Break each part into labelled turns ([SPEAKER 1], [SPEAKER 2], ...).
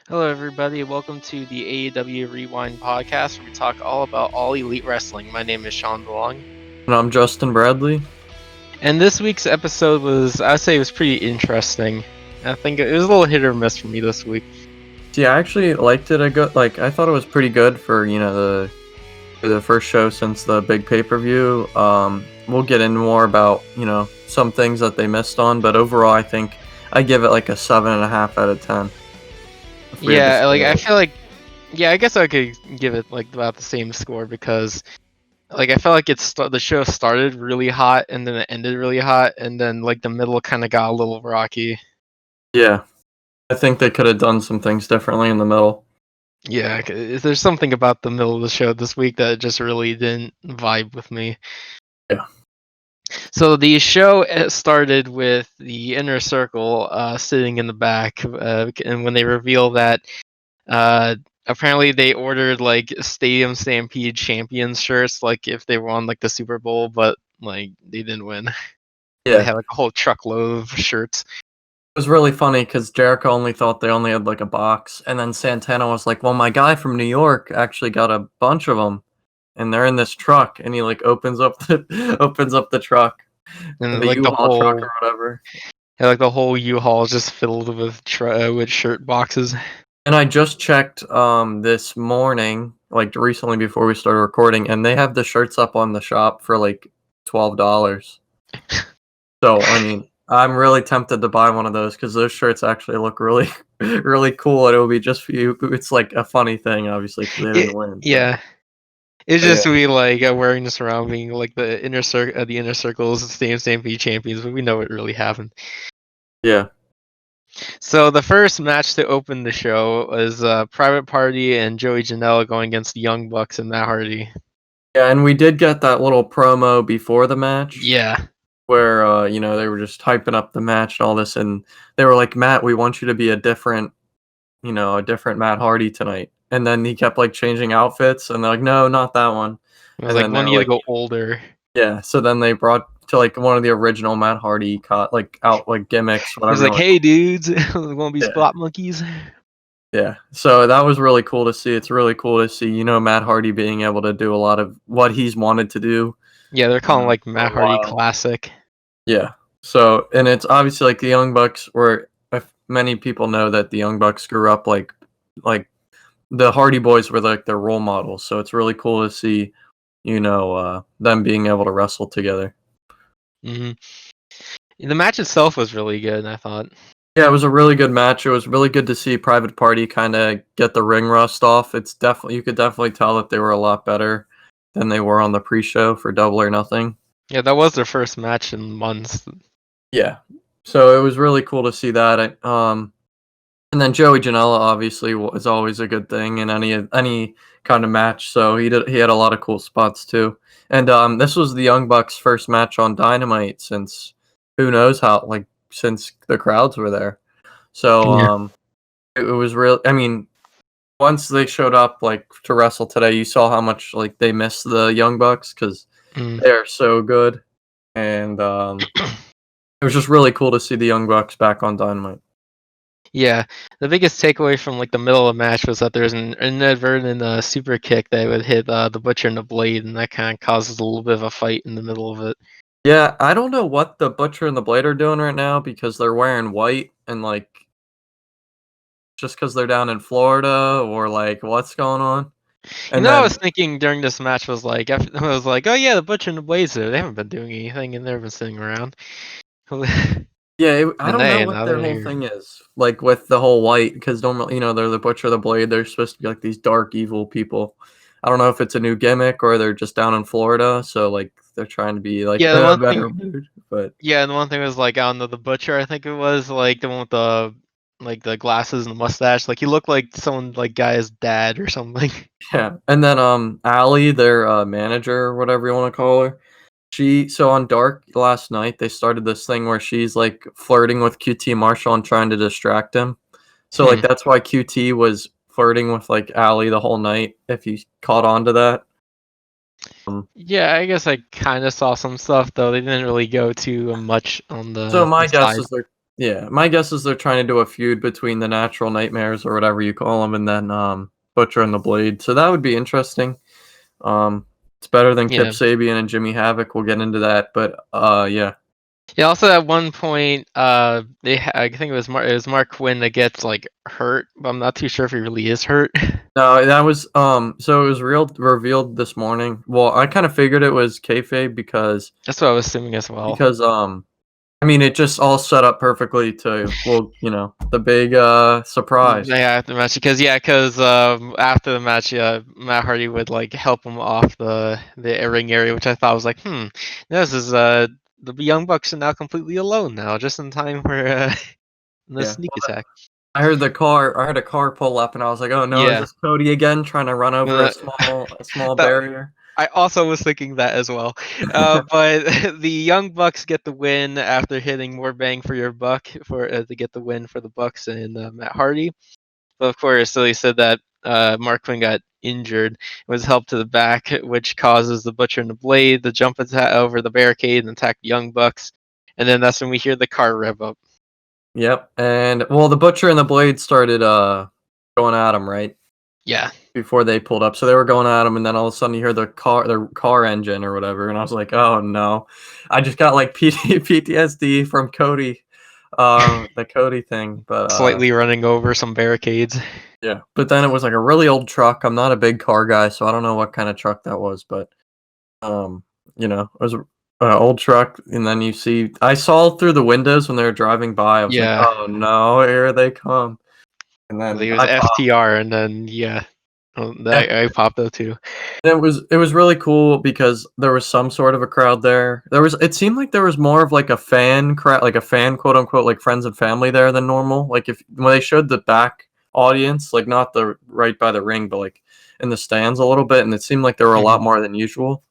[SPEAKER 1] Hello, everybody. Welcome to the AEW Rewind podcast, where we talk all about all elite wrestling. My name is Shawn DeLong.
[SPEAKER 2] And I'm Justin Bradley.
[SPEAKER 1] And this week's episode I'd say, it was pretty interesting. I think it was a little hit or miss for me this week.
[SPEAKER 2] Yeah, I actually liked it. I thought it was pretty good for the first show since the big pay-per-view. We'll get into more about some things that they missed on, but overall, I think I give it like a 7.5 out of 10.
[SPEAKER 1] Yeah, I feel like, I guess I could give it like about the same score because, I felt like the show started really hot and then it ended really hot, and then like the middle kind of got a little rocky.
[SPEAKER 2] Yeah, I think they could have done some things differently in the middle.
[SPEAKER 1] Yeah, there's something about the middle of the show this week that just really didn't vibe with me.
[SPEAKER 2] Yeah.
[SPEAKER 1] So the show started with the Inner Circle sitting in the back, and when they reveal that apparently they ordered like Stadium Stampede Champions shirts, like if they won like the Super Bowl, but like they didn't win.
[SPEAKER 2] Yeah.
[SPEAKER 1] They had like a whole truckload of shirts.
[SPEAKER 2] It was really funny because Jericho only thought they only had like a box, and then Santana was like, "Well, my guy from New York actually got a bunch of them, and they're in this truck." And he like opens up the truck,
[SPEAKER 1] And
[SPEAKER 2] the
[SPEAKER 1] like the
[SPEAKER 2] U-Haul truck
[SPEAKER 1] whole
[SPEAKER 2] or whatever.
[SPEAKER 1] the whole U-Haul is just filled with with shirt boxes.
[SPEAKER 2] And I just checked this morning, like recently before we started recording, and they have the shirts up on the shop for like $12. So I mean, I'm really tempted to buy one of those because those shirts actually look really, really cool, and it will be just for you. It's like a funny thing, obviously, because they didn't win.
[SPEAKER 1] Yeah. It's
[SPEAKER 2] But
[SPEAKER 1] just
[SPEAKER 2] yeah,
[SPEAKER 1] we like wearing this around being like the inner circles, the same be champions, but we know it really happened.
[SPEAKER 2] yeah,
[SPEAKER 1] So the first match to open the show was Private Party and Joey Janela going against the Young Bucks and Matt Hardy.
[SPEAKER 2] yeah. And we did get that little promo before the match
[SPEAKER 1] Yeah,
[SPEAKER 2] where they were just hyping up the match and all this, and they were like, "Matt, we want you to be a different Matt Hardy tonight." And then he kept like changing outfits, and they're like, "No, not that one."
[SPEAKER 1] it was
[SPEAKER 2] And
[SPEAKER 1] like
[SPEAKER 2] then
[SPEAKER 1] one
[SPEAKER 2] they're
[SPEAKER 1] need to
[SPEAKER 2] like,
[SPEAKER 1] go older.
[SPEAKER 2] "Yeah." So then they brought to like one of the original Matt Hardy out like gimmicks,
[SPEAKER 1] He was
[SPEAKER 2] whatever you
[SPEAKER 1] like,
[SPEAKER 2] want.
[SPEAKER 1] "Hey dudes, want to be
[SPEAKER 2] Yeah,
[SPEAKER 1] spot monkeys?"
[SPEAKER 2] yeah. So that was really cool to see. It's really cool to see Matt Hardy being able to do a lot of what he's wanted to do
[SPEAKER 1] Yeah, they're calling like
[SPEAKER 2] for
[SPEAKER 1] Matt
[SPEAKER 2] a
[SPEAKER 1] Hardy
[SPEAKER 2] while.
[SPEAKER 1] Classic.
[SPEAKER 2] Yeah. So, and it's obviously like the Young Bucks were, if many people know that the Young Bucks grew up like the Hardy Boys were like their role models. So it's really cool to see, them being able to wrestle together.
[SPEAKER 1] hmm The match itself was really good, I thought.
[SPEAKER 2] Yeah, it was a really good match. It was really good to see Private Party kind of get the ring rust off. You could definitely tell that they were a lot better than they were on the pre-show for Double or Nothing.
[SPEAKER 1] Yeah, that was their first match in months.
[SPEAKER 2] Yeah. So it was really cool to see that. And then Joey Janela obviously is always a good thing in any kind of match. So he had a lot of cool spots too. And this was the Young Bucks' first match on Dynamite since who knows how, like, since the crowds were there. So
[SPEAKER 1] Yeah.
[SPEAKER 2] it was real. I mean, once they showed up like to wrestle today, you saw how much like they missed the Young Bucks because
[SPEAKER 1] Mm.
[SPEAKER 2] they are so good. And it was just really cool to see the Young Bucks back on Dynamite.
[SPEAKER 1] Yeah, the biggest takeaway from like the middle of the match was that there's an inadvertent super kick that would hit the Butcher and the Blade, and that kind of causes a little bit of a fight in the middle of it.
[SPEAKER 2] Yeah, I don't know what the Butcher and the Blade are doing right now because they're wearing white and like just because they're down in Florida or like what's going on. And
[SPEAKER 1] I
[SPEAKER 2] then
[SPEAKER 1] was thinking during this match was like, I was like, oh yeah, the Butcher and the Blade's there. They haven't been doing anything, and they've been sitting around.
[SPEAKER 2] yeah, I
[SPEAKER 1] And
[SPEAKER 2] don't know
[SPEAKER 1] now
[SPEAKER 2] what their
[SPEAKER 1] they're
[SPEAKER 2] whole
[SPEAKER 1] here.
[SPEAKER 2] thing is like with the whole white because normally they're the Butcher, the Blade. They're supposed to be like these dark evil people. I don't know if it's a new gimmick or they're just down in Florida, so like they're trying to be like
[SPEAKER 1] Yeah, the one
[SPEAKER 2] better
[SPEAKER 1] thing.
[SPEAKER 2] mood. But
[SPEAKER 1] Yeah, and the one thing was like, I don't know, the Butcher. I think it was like the one with the glasses and the mustache. Like he looked like someone like guy's dad or something.
[SPEAKER 2] yeah, and then Allie, their manager or whatever you want to call her. So on Dark last night, they started this thing where she's like flirting with QT Marshall and trying to distract him. So like that's why QT was flirting with like Allie the whole night. If you caught on to that.
[SPEAKER 1] Yeah, I guess I kind of saw some stuff though. They didn't really go too much on
[SPEAKER 2] So
[SPEAKER 1] the
[SPEAKER 2] my guess
[SPEAKER 1] side.
[SPEAKER 2] is Yeah, my guess is they're trying to do a feud between the Natural Nightmares or whatever you call them, and then Butcher and the Blade. So that would be interesting. It's better than Kip
[SPEAKER 1] Yeah.
[SPEAKER 2] Sabian and Jimmy Havoc. We'll get into that, but yeah.
[SPEAKER 1] Yeah. Also, at one point, I think it was Mark Quinn that gets like hurt, but I'm not too sure if he really is hurt.
[SPEAKER 2] No, that was so it was revealed this morning. Well, I kind of figured it was kayfabe
[SPEAKER 1] That's what I was assuming as well.
[SPEAKER 2] because I mean it just all set up perfectly to the big surprise.
[SPEAKER 1] Yeah, after the match, because after the match, Matt Hardy would like help him off the ring area, which I thought was like, this is the Young Bucks are now completely alone now, just in time for the
[SPEAKER 2] Yeah.
[SPEAKER 1] sneak attack.
[SPEAKER 2] I heard a car pull up and I was like, "Oh no, is
[SPEAKER 1] Yeah,
[SPEAKER 2] this Cody again trying to run over
[SPEAKER 1] Uh,
[SPEAKER 2] a small
[SPEAKER 1] that
[SPEAKER 2] barrier?"
[SPEAKER 1] I also was thinking that as well. But the Young Bucks get the win after hitting more bang for your buck for to get the win for the Bucks and Matt Hardy. But of course, so he said that Mark Quinn got injured, was helped to the back, which causes the Butcher and the Blade to jump over the barricade and attack the Young Bucks. And then that's when we hear the car rev up.
[SPEAKER 2] Yep. And well, the Butcher and the Blade started going at him, right?
[SPEAKER 1] Yeah.
[SPEAKER 2] Before they pulled up. So they were going at him and then all of a sudden you hear the car engine or whatever and I was like, "Oh no." I just got like PTSD from Cody the Cody thing, but
[SPEAKER 1] Slightly running over some barricades.
[SPEAKER 2] yeah. But then it was like a really old truck. I'm not a big car guy, so I don't know what kind of truck that was, but it was an old truck and then I saw through the windows when they were driving by. I was like,
[SPEAKER 1] Yeah.
[SPEAKER 2] "Oh no, here they come." And
[SPEAKER 1] I
[SPEAKER 2] then
[SPEAKER 1] think it was FTR, and then I popped up too.
[SPEAKER 2] it was really cool because there was some sort of a crowd there. It seemed like there was more of like a fan crowd, like a fan quote unquote like friends and family there than normal. Like when they showed the back audience, like not the right by the ring, but like in the stands a little bit, and it seemed like there were a lot more than usual.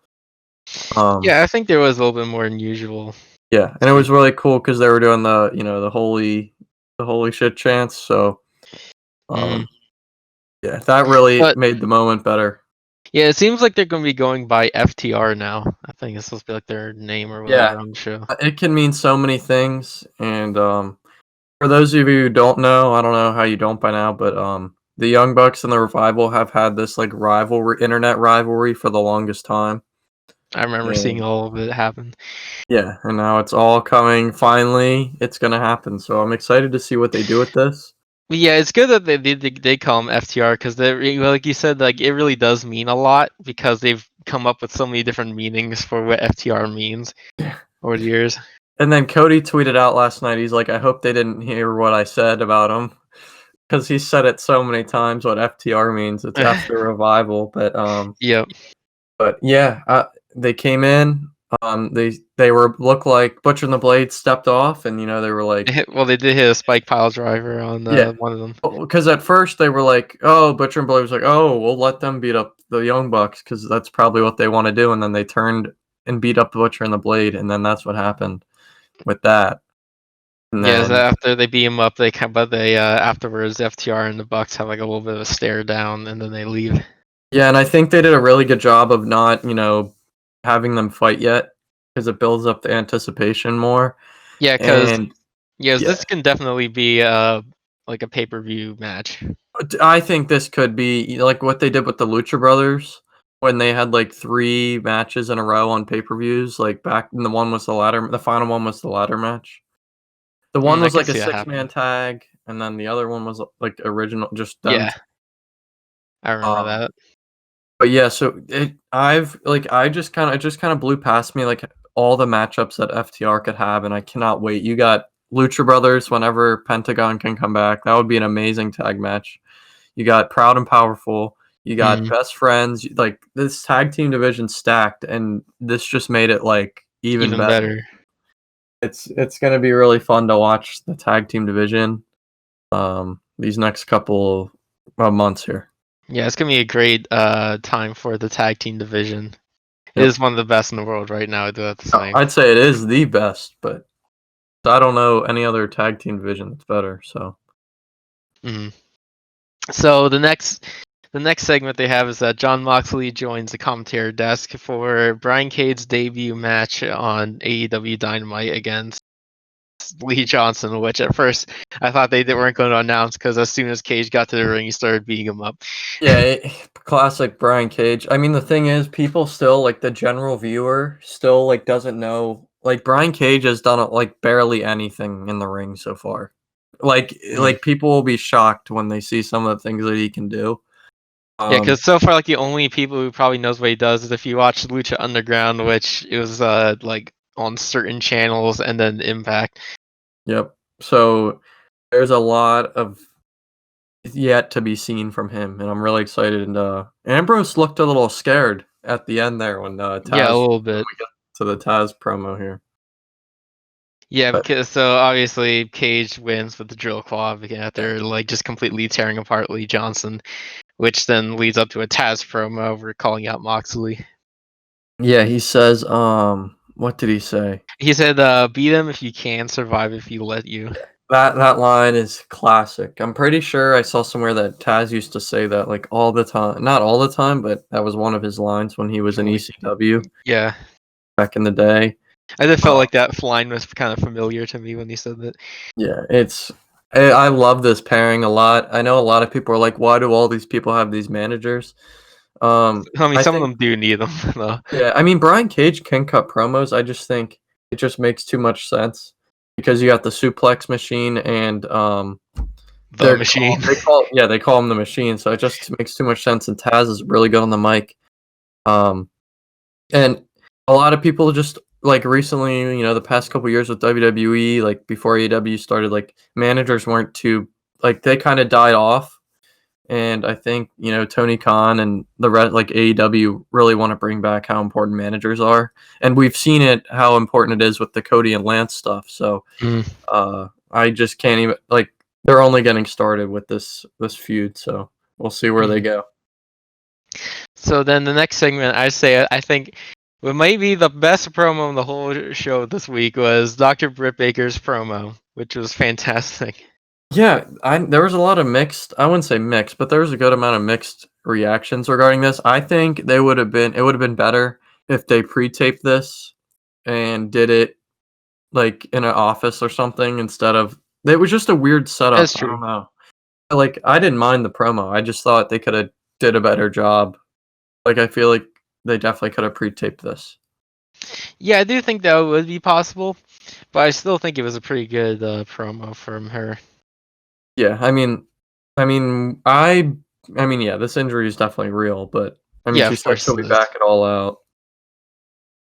[SPEAKER 1] Yeah, I think there was a little bit more than usual.
[SPEAKER 2] Yeah, and it was really cool because they were doing the holy shit chants. So yeah, that really
[SPEAKER 1] But
[SPEAKER 2] made the moment better.
[SPEAKER 1] yeah, it seems like they're going to be going by FTR now. I think it's supposed to be like their name or
[SPEAKER 2] Yeah,
[SPEAKER 1] whatever on the show.
[SPEAKER 2] it can mean so many things, and for those of you who don't know, I don't know how you don't by now, but the Young Bucks and the Revival have had this like internet rivalry for the longest time.
[SPEAKER 1] I remember seeing
[SPEAKER 2] And
[SPEAKER 1] all of it happen.
[SPEAKER 2] yeah, and now it's all coming. Finally, it's gonna happen. So I'm excited to see what they do with this.
[SPEAKER 1] But yeah, it's good that they call them FTR because like you said, like it really does mean a lot because they've come up with so many different meanings for what FTR means over the years.
[SPEAKER 2] And then Cody tweeted out last night. He's like, "I hope they didn't hear what I said about him." Because he said it so many times what FTR means. It's after revival,
[SPEAKER 1] Yep.
[SPEAKER 2] but yeah, they came in. They looked like Butcher and the Blade stepped off, and they were like,
[SPEAKER 1] They did hit a spike pile driver on
[SPEAKER 2] yeah,
[SPEAKER 1] one of them.
[SPEAKER 2] because at first they were like, oh, Butcher and Blade was like, oh, we'll let them beat up the Young Bucks because that's probably what they want to do, and then they turned and beat up the Butcher and the Blade, and then that's what happened with that. And
[SPEAKER 1] Yeah, so
[SPEAKER 2] then
[SPEAKER 1] after they beat him up, they afterwards FTR and the Bucks have like a little bit of a stare down, and then they leave.
[SPEAKER 2] yeah, and I think they did a really good job of not having them fight yet because it builds up the anticipation more.
[SPEAKER 1] Yeah, because
[SPEAKER 2] And
[SPEAKER 1] yeah,
[SPEAKER 2] yeah,
[SPEAKER 1] this can definitely be like a pay-per-view match.
[SPEAKER 2] I think this could be like what they did with the Lucha Brothers when they had like 3 matches in a row on pay-per-views, like back and the final one was the ladder match. The one
[SPEAKER 1] I
[SPEAKER 2] was
[SPEAKER 1] can
[SPEAKER 2] like a
[SPEAKER 1] see that
[SPEAKER 2] 6-man
[SPEAKER 1] happening.
[SPEAKER 2] tag, and then the other one was like original, just them.
[SPEAKER 1] Yeah, I remember
[SPEAKER 2] Um,
[SPEAKER 1] that.
[SPEAKER 2] but yeah, so it just kind of blew past me like all the matchups that FTR could have, and I cannot wait. You got Lucha Brothers whenever Pentagon can come back. That would be an amazing tag match. You got Proud and Powerful. You got Best Friends. Like this tag team division stacked, and this just made it like even
[SPEAKER 1] Even
[SPEAKER 2] better.
[SPEAKER 1] better.
[SPEAKER 2] It's gonna be really fun to watch the tag team division these next couple of months here.
[SPEAKER 1] Yeah, it's gonna be a great time for the tag team division. It
[SPEAKER 2] Yep.
[SPEAKER 1] is one of the best in the world right now. I do have to say.
[SPEAKER 2] I'd say it is the best, but I don't know any other tag team division that's better. So
[SPEAKER 1] So the next segment they have is that John Moxley joins the commentary desk for Brian Cade's debut match on AEW Dynamite against Lee Johnson, which at first I thought they weren't going to announce because as soon as Cage got to the ring, he started beating him up.
[SPEAKER 2] Yeah, classic Brian Cage. I mean, the thing is, people still like the general viewer still like doesn't know. Like Brian Cage has done like barely anything in the ring so far. Like people will be shocked when they see some of the things that he can do.
[SPEAKER 1] Yeah, because so far, like the only people who probably knows what he does is if you watch Lucha Underground, which it was like on certain channels, and then Impact.
[SPEAKER 2] Yep. So there's a lot of yet to be seen from him, and I'm really excited. And Ambrose looked a little scared at the end there when Taz.
[SPEAKER 1] Yeah, a little
[SPEAKER 2] When
[SPEAKER 1] bit.
[SPEAKER 2] we get to the Taz promo here.
[SPEAKER 1] Yeah,
[SPEAKER 2] But
[SPEAKER 1] because so obviously Cage wins with the drill claw after like just completely tearing apart Lee Johnson, which then leads up to a Taz promo over calling out Moxley.
[SPEAKER 2] yeah, he says, what did he say?
[SPEAKER 1] He said, "Beat him if you can, survive if you let you."
[SPEAKER 2] That line is classic. I'm pretty sure I saw somewhere that Taz used to say that like all the time. Not all the time, but that was one of his lines when he was in ECW
[SPEAKER 1] Yeah,
[SPEAKER 2] back in the day.
[SPEAKER 1] I just felt like that line was kind of familiar to me when he said that.
[SPEAKER 2] Yeah, I love this pairing a lot. I know a lot of people are like, why do all these people have these managers?
[SPEAKER 1] I mean,
[SPEAKER 2] I
[SPEAKER 1] some of
[SPEAKER 2] think
[SPEAKER 1] them do need them though.
[SPEAKER 2] yeah, I mean Brian Cage can cut promos. I just think it just makes too much sense because you got the suplex machine and
[SPEAKER 1] The machine.
[SPEAKER 2] they call him the machine, so it just makes too much sense. And Taz is really good on the mic. And a lot of people just like recently, the past couple years with WWE, like before AEW started, like managers weren't too like they kind of died off. And I think Tony Khan and the rest, like AEW, really want to bring back how important managers are, and we've seen it how important it is with the Cody and Lance stuff. So I just can't even like they're only getting started with this feud, so we'll see where they go.
[SPEAKER 1] So then the next segment, I think what might be the best promo in the whole show this week was Dr. Britt Baker's promo, which was fantastic.
[SPEAKER 2] Yeah, there was a lot of mixed. I wouldn't say mixed, but there was a good amount of mixed reactions regarding this. I think it would have been better if they pre-taped this and did it like in an office or something instead of. It was just a weird setup.
[SPEAKER 1] That's
[SPEAKER 2] I
[SPEAKER 1] true.
[SPEAKER 2] don't know. Like I didn't mind the promo. I just thought they could have did a better job. Like I feel like they definitely could have pre-taped this.
[SPEAKER 1] Yeah, I do think that would be possible, but I still think it was a pretty good promo from her.
[SPEAKER 2] Yeah, I mean, yeah, this injury is definitely real, but I mean,
[SPEAKER 1] Yeah,
[SPEAKER 2] she
[SPEAKER 1] of
[SPEAKER 2] said
[SPEAKER 1] course
[SPEAKER 2] she'll
[SPEAKER 1] it
[SPEAKER 2] be
[SPEAKER 1] is.
[SPEAKER 2] back at All Out.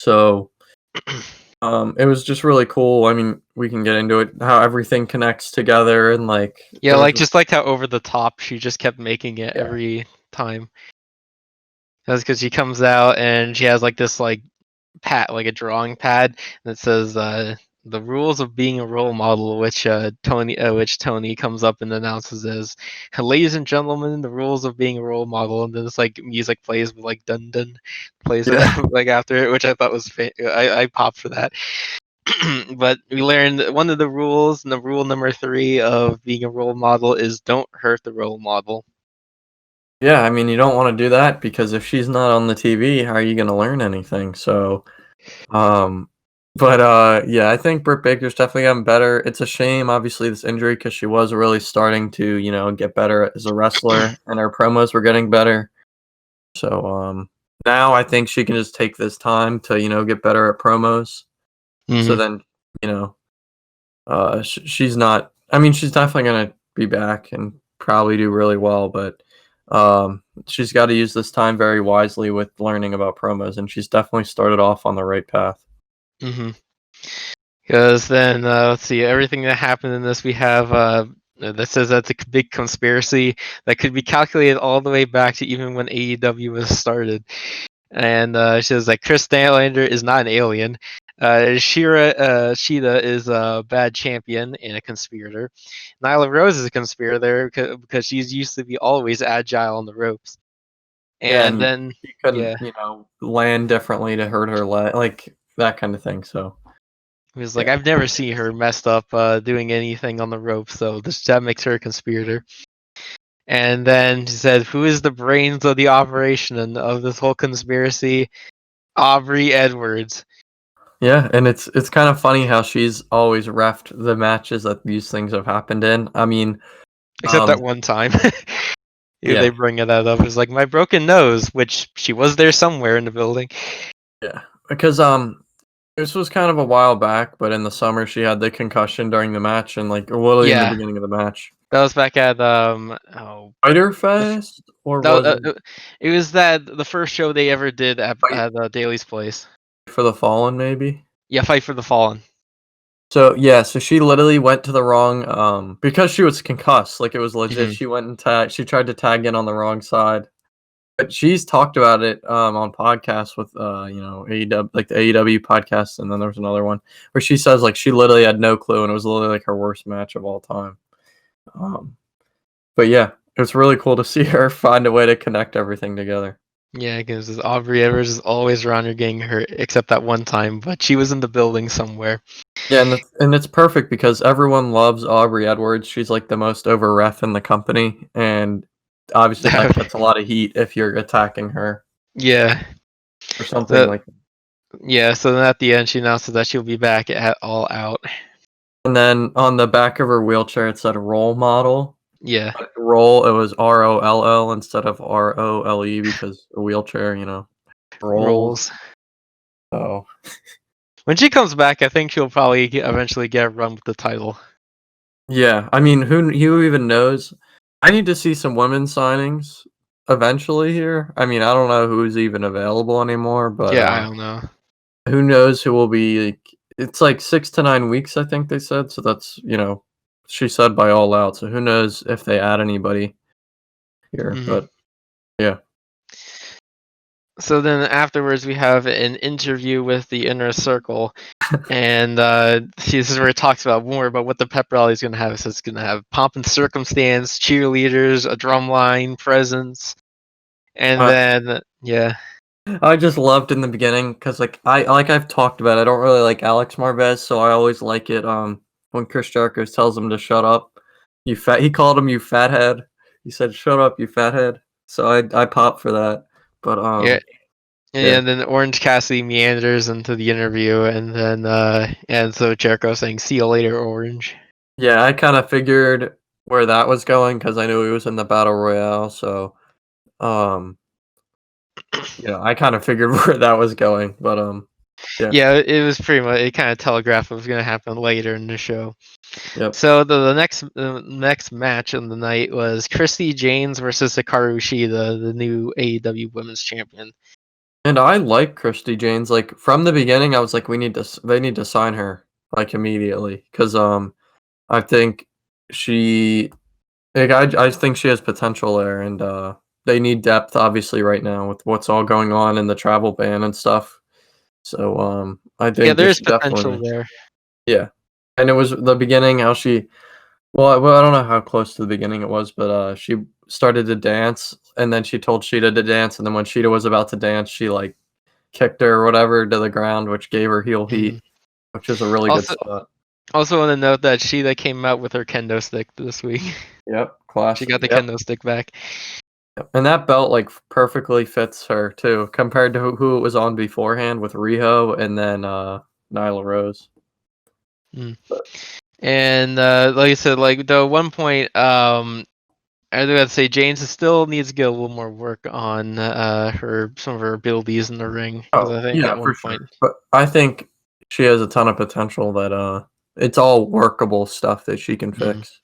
[SPEAKER 2] So, it was just really cool. I mean, we can get into it, how everything connects together, and like
[SPEAKER 1] Yeah,
[SPEAKER 2] there was
[SPEAKER 1] like just like how over the top she just kept making it
[SPEAKER 2] yeah,
[SPEAKER 1] every time. That's because she comes out and she has like this like like a drawing pad that says the rules of being a role model, which Tony comes up and announces as, "Ladies and gentlemen, the rules of being a role model," and then this like music plays with like dun dun plays
[SPEAKER 2] yeah,
[SPEAKER 1] like after it, which I thought was I popped for that. But we learned that one of the rules, and the rule number 3 of being a role model is don't hurt the role model.
[SPEAKER 2] yeah. I mean, you don't want to do that because if she's not on the TV, how are you going to learn anything? So, um, but yeah, I think Britt Baker's definitely gotten better. It's a shame, obviously, this injury because she was really starting to, get better as a wrestler, and her promos were getting better. So now I think she can just take this time to get better at promos. So
[SPEAKER 1] Mm-hmm.
[SPEAKER 2] then you know she's not. I mean, she's definitely gonna be back and probably do really well, but she's got to use this time very wisely with learning about promos, and she's definitely started off on the right path.
[SPEAKER 1] Mm-hmm. Because then, let's see, everything that happened in this, we have that says that's a big conspiracy that could be calculated all the way back to even when AEW was started. And it says that Chris Statlander is not an alien. Shida is a bad champion and a conspirator. Nyla Rose is a conspirator because she's used to be always agile on the ropes.
[SPEAKER 2] Yeah,
[SPEAKER 1] And
[SPEAKER 2] and
[SPEAKER 1] then,
[SPEAKER 2] she couldn't
[SPEAKER 1] yeah,
[SPEAKER 2] land differently to hurt her leg, like that kind of thing. So
[SPEAKER 1] it was like
[SPEAKER 2] yeah,
[SPEAKER 1] I've never seen her messed up doing anything on the ropes, so that makes her a conspirator. And then she said, "Who is the brains of the operation and of this whole conspiracy?" Aubrey Edwards.
[SPEAKER 2] Yeah, and it's kind of funny how she's always refed the matches that these things have happened in. I mean,
[SPEAKER 1] Except that one time. Yeah,
[SPEAKER 2] yeah,
[SPEAKER 1] they bring it up. It's like my broken nose, which she was there somewhere in the building.
[SPEAKER 2] yeah, because this was kind of a while back, but in the summer she had the concussion during the match, and like literally in the
[SPEAKER 1] Yeah,
[SPEAKER 2] beginning of the match.
[SPEAKER 1] that was back at
[SPEAKER 2] Spider
[SPEAKER 1] the f-
[SPEAKER 2] Fest, or
[SPEAKER 1] that,
[SPEAKER 2] was it
[SPEAKER 1] it was that the first show they ever did
[SPEAKER 2] Fight
[SPEAKER 1] at Daly's place.
[SPEAKER 2] for the Fallen, maybe?
[SPEAKER 1] Yeah, Fight for the Fallen.
[SPEAKER 2] So yeah, so she literally went to the wrong because she was concussed, like it was legit.
[SPEAKER 1] Hmm.
[SPEAKER 2] She went and she tried to tag in on the wrong side. But she's talked about it on podcasts with AEW, like the AEW podcast, and then there was another one where she says like she literally had no clue and it was literally like her worst match of all time. Um, but yeah, it was really cool to see her find a way to connect everything together.
[SPEAKER 1] Yeah, because Aubrey Edwards is always around her getting hurt, except that one time. But she was in the building somewhere.
[SPEAKER 2] Yeah, and it's perfect because everyone loves Aubrey Edwards. She's like the most over ref in the company, and obviously that gets a lot of heat if you're attacking her
[SPEAKER 1] Yeah.
[SPEAKER 2] or something
[SPEAKER 1] So
[SPEAKER 2] like.
[SPEAKER 1] yeah. So then at the end, she announces that she'll be back at All Out.
[SPEAKER 2] And then on the back of her wheelchair, it said role model.
[SPEAKER 1] Yeah.
[SPEAKER 2] But roll, it was ROLL instead of ROLE because a wheelchair, rolls.
[SPEAKER 1] Rolls.
[SPEAKER 2] So
[SPEAKER 1] When she comes back, I think she'll probably eventually get a run with the title.
[SPEAKER 2] yeah, I mean, who even knows? I need to see some women's signings eventually here. I mean, I don't know who's even available anymore, but
[SPEAKER 1] Yeah, I don't know.
[SPEAKER 2] who knows who will be? It's like 6 to 9 weeks, I think they said. So that's she said by all out. So who knows if they add anybody here?
[SPEAKER 1] Mhm.
[SPEAKER 2] But yeah.
[SPEAKER 1] So then afterwards, we have an interview with the Inner Circle, and this is where it talks about more about what the pep rally is going to have. So it's going to have pomp and circumstance, cheerleaders, a drum line, presence, and
[SPEAKER 2] Uh,
[SPEAKER 1] then yeah,
[SPEAKER 2] I just loved in the beginning because I've talked about, I don't really like Alex Marvez, so I always like it when Chris Jericho tells him to shut up. He called him you fathead. He said shut up you fathead. So I popped for that. But
[SPEAKER 1] yeah,
[SPEAKER 2] yeah.
[SPEAKER 1] and then Orange Cassidy meanders into the interview, and then and so Jericho saying "See you later, Orange."
[SPEAKER 2] Yeah, I kind of figured where that was going because I knew he was in the battle royale, so um I kind of figured where that was going, but yeah.
[SPEAKER 1] Yeah, it was pretty much it kind of telegraphed what was going to happen later in the show.
[SPEAKER 2] Yep.
[SPEAKER 1] So the next match of the night was Christy James versus Hikaru Shida, the new AEW Women's Champion.
[SPEAKER 2] And I like Christy Janes. Like from the beginning, I was like, they need to sign her like immediately because I think she, like, I think she has potential there, and they need depth obviously right now with what's all going on in the travel ban and stuff. So I
[SPEAKER 1] Yeah,
[SPEAKER 2] think they
[SPEAKER 1] there is
[SPEAKER 2] should
[SPEAKER 1] potential
[SPEAKER 2] definitely,
[SPEAKER 1] there.
[SPEAKER 2] yeah. And it was the beginning how she, I don't know how close to the beginning it was, but she started to dance, and then she told Sheeta to dance, and then when Sheeta was about to dance, she like kicked her or whatever to the ground, which gave her heel
[SPEAKER 1] Mhm.
[SPEAKER 2] heat, which is a really good
[SPEAKER 1] Also,
[SPEAKER 2] spot.
[SPEAKER 1] also want to note that Shida came out with her kendo stick this week.
[SPEAKER 2] Yep,
[SPEAKER 1] She
[SPEAKER 2] classic.
[SPEAKER 1] got the
[SPEAKER 2] Yep.
[SPEAKER 1] kendo stick back.
[SPEAKER 2] And that belt like perfectly fits her too, compared to who it was on beforehand with Riho and then Nyla Rose.
[SPEAKER 1] Mm.
[SPEAKER 2] But
[SPEAKER 1] And like I said, like the one point, I would say James still needs to get a little more work on her some of her abilities in the ring because
[SPEAKER 2] oh
[SPEAKER 1] I think
[SPEAKER 2] yeah,
[SPEAKER 1] at one
[SPEAKER 2] for
[SPEAKER 1] point,
[SPEAKER 2] sure. But I think she has a ton of potential that it's all workable stuff that she can
[SPEAKER 1] Mhm.
[SPEAKER 2] fix.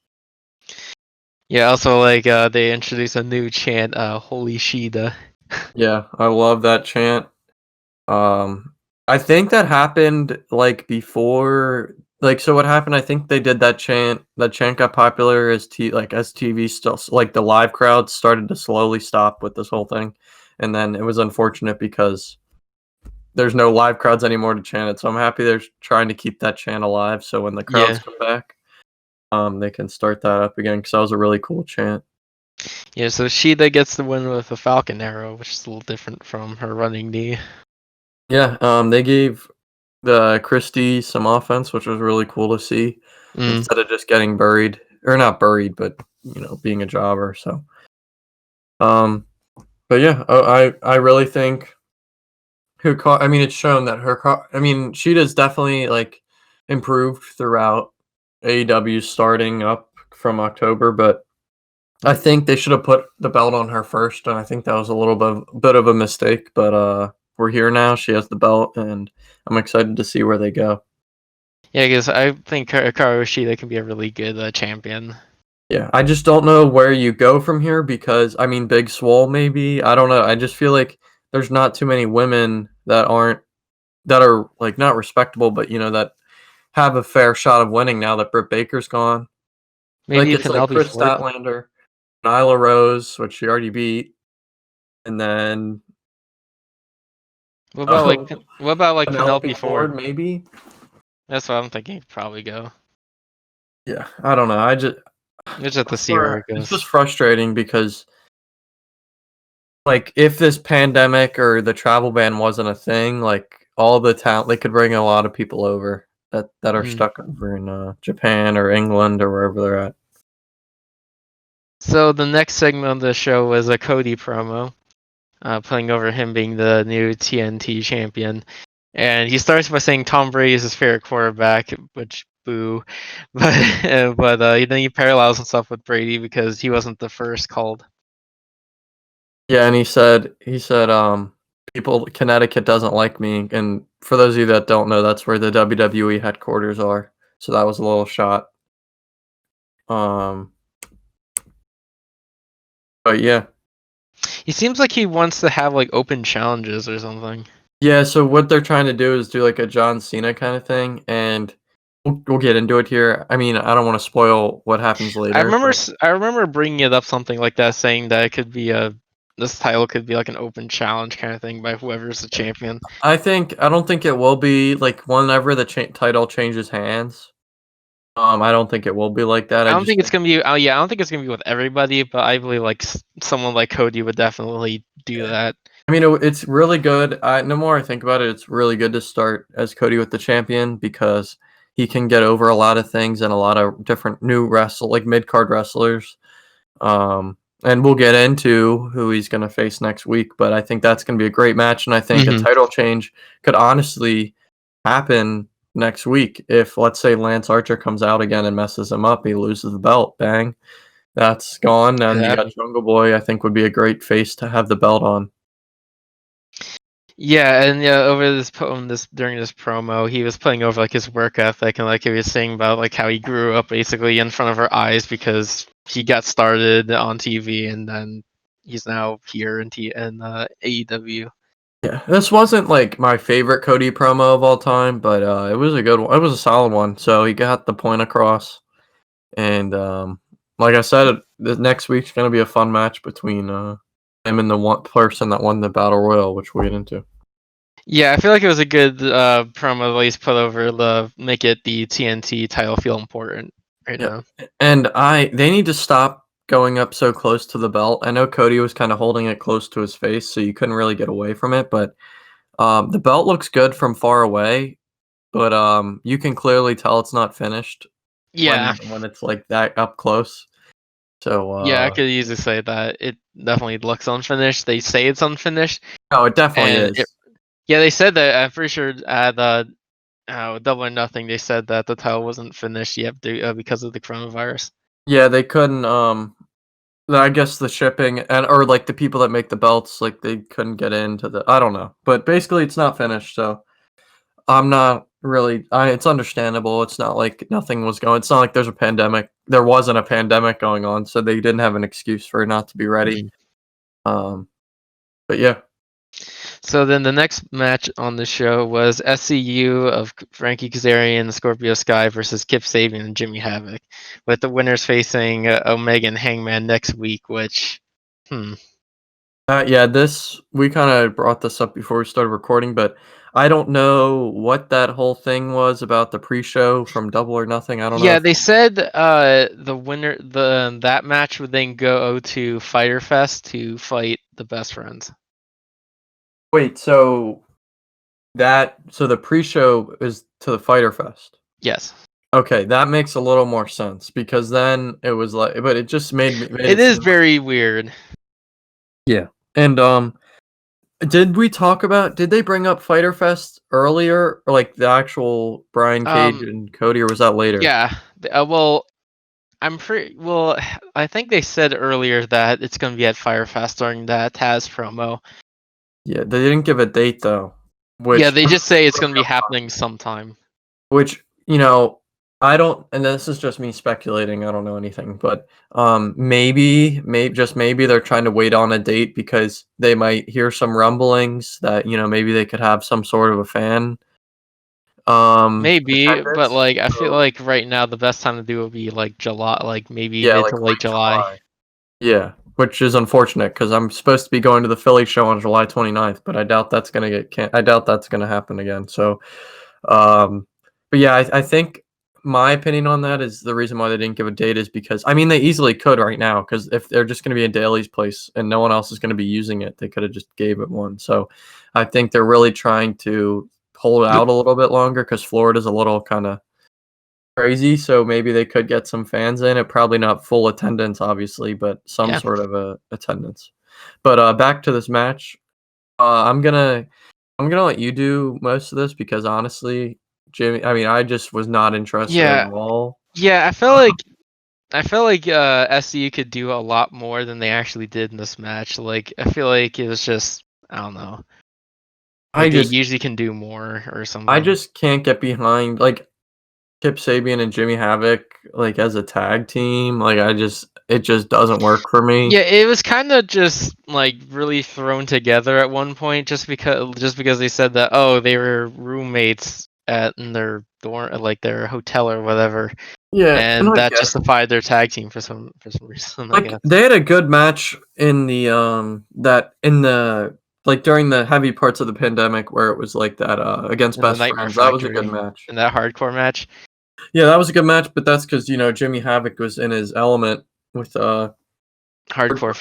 [SPEAKER 1] Yeah. Also, like they introduced a new chant, "Holy Shida."
[SPEAKER 2] Yeah, I love that chant. Um, I think that happened like before, like so. What happened? I think they did that chant. That chant got popular as TV still like the live crowd started to slowly stop with this whole thing, and then it was unfortunate because there's no live crowds anymore to chant it. So I'm happy they're trying to keep that chant alive. So when the crowds
[SPEAKER 1] Yeah.
[SPEAKER 2] come back, they can start that up again because that was a really cool chant.
[SPEAKER 1] Yeah. So Shida gets the win with a Falcon Arrow, which is a little different from her running knee.
[SPEAKER 2] Yeah, they gave the Christie some offense, which was really cool to see
[SPEAKER 1] Mm.
[SPEAKER 2] instead of just getting buried or not buried, but being a jobber. So, um, but yeah, I really think I mean, it's shown that I mean, Sheeta's definitely like improved throughout AEW starting up from October, but I think they should have put the belt on her first, and I think that was a bit of a mistake. But we're here now. She has the belt, and I'm excited to see where they go.
[SPEAKER 1] Yeah, because I think Hikaru Shida can be a really good champion.
[SPEAKER 2] Yeah, I just don't know where you go from here because I mean, Big Swole maybe. I don't know. I just feel like there's not too many women that are like not respectable, but that have a fair shot of winning now that Britt Baker's gone. Like
[SPEAKER 1] Maybe
[SPEAKER 2] it's like
[SPEAKER 1] Penelope
[SPEAKER 2] Chris
[SPEAKER 1] Ford.
[SPEAKER 2] Statlander, Nyla Rose, which she already beat, and then
[SPEAKER 1] What about
[SPEAKER 2] Penelope
[SPEAKER 1] Penelope
[SPEAKER 2] Ford
[SPEAKER 1] Ford?
[SPEAKER 2] maybe.
[SPEAKER 1] That's what I'm thinking. He'd probably go.
[SPEAKER 2] Yeah, I don't know. I just
[SPEAKER 1] We'll just have to see where it
[SPEAKER 2] it's just
[SPEAKER 1] goes.
[SPEAKER 2] frustrating because like if this pandemic or the travel ban wasn't a thing, like all the talent they could bring a lot of people over that are
[SPEAKER 1] Mhm.
[SPEAKER 2] stuck over in Japan or England or wherever they're at.
[SPEAKER 1] So the next segment of the show was a Cody promo, playing over him being the new TNT champion. And he starts by saying Tom Brady is his favorite quarterback, which boo. But then he parallels himself with Brady because he wasn't the first called.
[SPEAKER 2] Yeah, and he said people Connecticut doesn't like me, and for those of you that don't know, that's where the WWE headquarters are. So that was a little shot. Um but yeah.
[SPEAKER 1] He seems like he wants to have like open challenges or something.
[SPEAKER 2] Yeah, so what they're trying to do is do like a John Cena kind of thing, and we'll get into it here. I mean, I don't want to spoil what happens later, but
[SPEAKER 1] I remember bringing it up something like that, saying that it could be this title could be like an open challenge kind of thing by whoever's the champion.
[SPEAKER 2] I don't think it will be like whenever the title changes hands. I don't think it will be like that.
[SPEAKER 1] I
[SPEAKER 2] I
[SPEAKER 1] don't
[SPEAKER 2] just
[SPEAKER 1] think it's
[SPEAKER 2] think
[SPEAKER 1] gonna be. Oh yeah, I don't think it's gonna be with everybody, but I believe like someone like Cody would definitely do
[SPEAKER 2] yeah.
[SPEAKER 1] that.
[SPEAKER 2] I mean, it's really good. No more I think about it, it's really good to start as Cody with the champion because he can get over a lot of things and a lot of different new like mid card wrestlers. And we'll get into who he's going to face next week, but I think that's going to be a great match, and I think a
[SPEAKER 1] Hmm.
[SPEAKER 2] title change could honestly happen next week if, let's say, Lance Archer comes out again and messes him up, he loses the belt, bang, that's gone,
[SPEAKER 1] Could
[SPEAKER 2] and you got
[SPEAKER 1] happen.
[SPEAKER 2] Jungle Boy. I think would be a great face to have the belt on.
[SPEAKER 1] Yeah, and yeah, over this during this promo, he was playing over like his work ethic and like he was saying about like how he grew up basically in front of our eyes because he got started on TV and then he's now here in AEW.
[SPEAKER 2] Yeah, this wasn't like my favorite Cody promo of all time, but it was a good one. It was a solid one. So he got the point across, and like I said, the next week's gonna be a fun match between him and the one person that won the battle royal, which we'll get into.
[SPEAKER 1] Yeah, I feel like it was a good promo at least put over the make it the TNT title feel important right
[SPEAKER 2] Yeah,
[SPEAKER 1] now.
[SPEAKER 2] and they need to stop going up so close to the belt. I know Cody was kind of holding it close to his face, so you couldn't really get away from it. But the belt looks good from far away, but you can clearly tell it's not finished
[SPEAKER 1] Yeah,
[SPEAKER 2] when it's like that up close. So
[SPEAKER 1] yeah, I could easily say that it definitely looks unfinished. They say it's unfinished,
[SPEAKER 2] no, it definitely
[SPEAKER 1] and
[SPEAKER 2] is.
[SPEAKER 1] yeah, they said that. I'm pretty sure at Double or Nothing, they said that the title wasn't finished yet because of the coronavirus.
[SPEAKER 2] Yeah, they couldn't. I guess the shipping and or like the people that make the belts, like they couldn't get into the. I don't know, but basically, it's not finished. So I'm not really. It's understandable. It's not like nothing was going. It's not like there's a pandemic. There wasn't a pandemic going on, so they didn't have an excuse for it not to be ready.
[SPEAKER 1] Mhm.
[SPEAKER 2] Um, but yeah,
[SPEAKER 1] So then the next match on the show was SCU of Frankie Kazarian and Scorpio Sky versus Kip Sabian and Jimmy Havoc, with the winners facing Omega and Hangman next week. Which, hmm.
[SPEAKER 2] yeah. This we kind of brought this up before we started recording, but I don't know what that whole thing was about the pre-show from Double or Nothing. I don't know
[SPEAKER 1] Yeah,
[SPEAKER 2] if.
[SPEAKER 1] they said the winner that match would then go to Fyter Fest to fight the Best Friends.
[SPEAKER 2] Wait, so the pre-show is to the Fighter Fest.
[SPEAKER 1] Yes,
[SPEAKER 2] Okay, that makes a little more sense because then it was like, but it just made
[SPEAKER 1] it
[SPEAKER 2] it
[SPEAKER 1] is
[SPEAKER 2] seem like
[SPEAKER 1] very weird.
[SPEAKER 2] yeah. And Did they bring up Fyter Fest earlier, or like the actual Brian Cage
[SPEAKER 1] Um,
[SPEAKER 2] and Cody, or was that later?
[SPEAKER 1] yeah. Well, I think they said earlier that it's gonna be at Firefest during that Taz promo.
[SPEAKER 2] Yeah, they didn't give a date though,
[SPEAKER 1] Yeah,
[SPEAKER 2] which
[SPEAKER 1] they just say it's gonna be happening sometime.
[SPEAKER 2] which I don't, and this is just me speculating. I don't know anything, but maybe they're trying to wait on a date because they might hear some rumblings that maybe they could have some sort of a fan
[SPEAKER 1] Maybe, but
[SPEAKER 2] attendance.
[SPEAKER 1] like I feel
[SPEAKER 2] So
[SPEAKER 1] like right now the best time to do would be like July, like maybe
[SPEAKER 2] yeah,
[SPEAKER 1] mid
[SPEAKER 2] like
[SPEAKER 1] to late
[SPEAKER 2] late
[SPEAKER 1] July.
[SPEAKER 2] July. Yeah, which is unfortunate because I'm supposed to be going to the Philly show on July 29th, but I doubt that's gonna I doubt that's gonna happen again. So, um, but yeah, I think my opinion on that is the reason why they didn't give a date is because I mean they easily could right now because if they're just gonna be in Daly's place and no one else is gonna be using it, they could have just gave it one. So, I think they're really trying to hold out a little bit longer because Florida's a little kind of crazy, so maybe they could get some fans in it. Probably not full attendance, obviously, but some
[SPEAKER 1] Yeah,
[SPEAKER 2] sort of a attendance. But back to this match. I'm gonna let you do most of this because honestly, Jimmy, I mean, I just was not interested at
[SPEAKER 1] yeah,
[SPEAKER 2] all.
[SPEAKER 1] yeah. I feel like SCU could do a lot more than they actually did in this match. Like I feel like it was just I don't know.
[SPEAKER 2] I
[SPEAKER 1] Like they
[SPEAKER 2] just
[SPEAKER 1] usually can do more or
[SPEAKER 2] I
[SPEAKER 1] something.
[SPEAKER 2] just can't get behind like Kip Sabian and Jimmy Havoc like as a tag team. Like it just doesn't work for me.
[SPEAKER 1] Yeah, it was kind of just like really thrown together at one point, just because they said that they were roommates in their dorm, like their hotel or whatever,
[SPEAKER 2] Yeah, and
[SPEAKER 1] and
[SPEAKER 2] I
[SPEAKER 1] that
[SPEAKER 2] get it.
[SPEAKER 1] justified their tag team for some reason, I
[SPEAKER 2] Like,
[SPEAKER 1] guess.
[SPEAKER 2] they had a good match in the, like, during the heavy parts of the pandemic where it was like that, against
[SPEAKER 1] In the
[SPEAKER 2] Best
[SPEAKER 1] Nightmare
[SPEAKER 2] Friends. That was a good
[SPEAKER 1] Factory,
[SPEAKER 2] match.
[SPEAKER 1] in that hardcore match.
[SPEAKER 2] Yeah, that was a good match, but that's because Jimmy Havoc was in his element with,
[SPEAKER 1] Hardcore.
[SPEAKER 2] hardcore.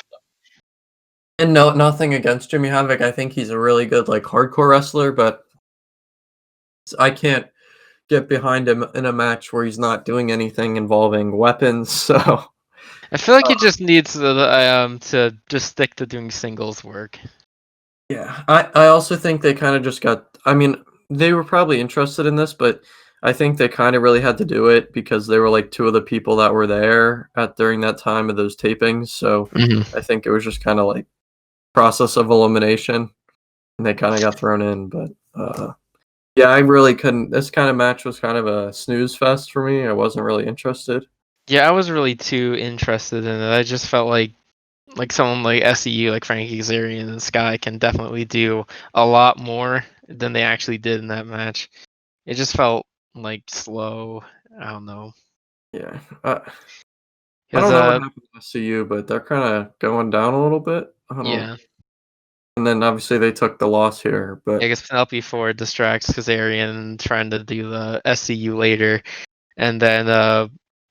[SPEAKER 2] And no, nothing against Jimmy Havoc. I think he's a really good, like, hardcore wrestler, but I can't get behind him in a match where he's not doing anything involving weapons, so
[SPEAKER 1] I feel like he just needs to just stick to doing singles work.
[SPEAKER 2] yeah, I also think they kinda just got I mean, they were probably interested in this, but I think they kinda really had to do it because they were, like, 2 of the people that were there at during that time of those tapings, so
[SPEAKER 1] Hmm.
[SPEAKER 2] I think it was just kinda, like, process of elimination, and they kinda got thrown in, but, yeah, I really couldn't this kinda match was kind of a snooze fest for me, I wasn't really interested.
[SPEAKER 1] Yeah, I was really too interested in it. I just felt like someone like SEU, like Frankie Kazarian and Sky, can definitely do a lot more than they actually did in that match. It just felt like slow. I don't know.
[SPEAKER 2] Yeah, I
[SPEAKER 1] Cause
[SPEAKER 2] don't know what happened to SCU, but they're kinda going down a little bit, I don't
[SPEAKER 1] yeah,
[SPEAKER 2] and then obviously they took the loss here,
[SPEAKER 1] I
[SPEAKER 2] but
[SPEAKER 1] guess Penelope Ford distracts Kazarian trying to do the SCU later, and then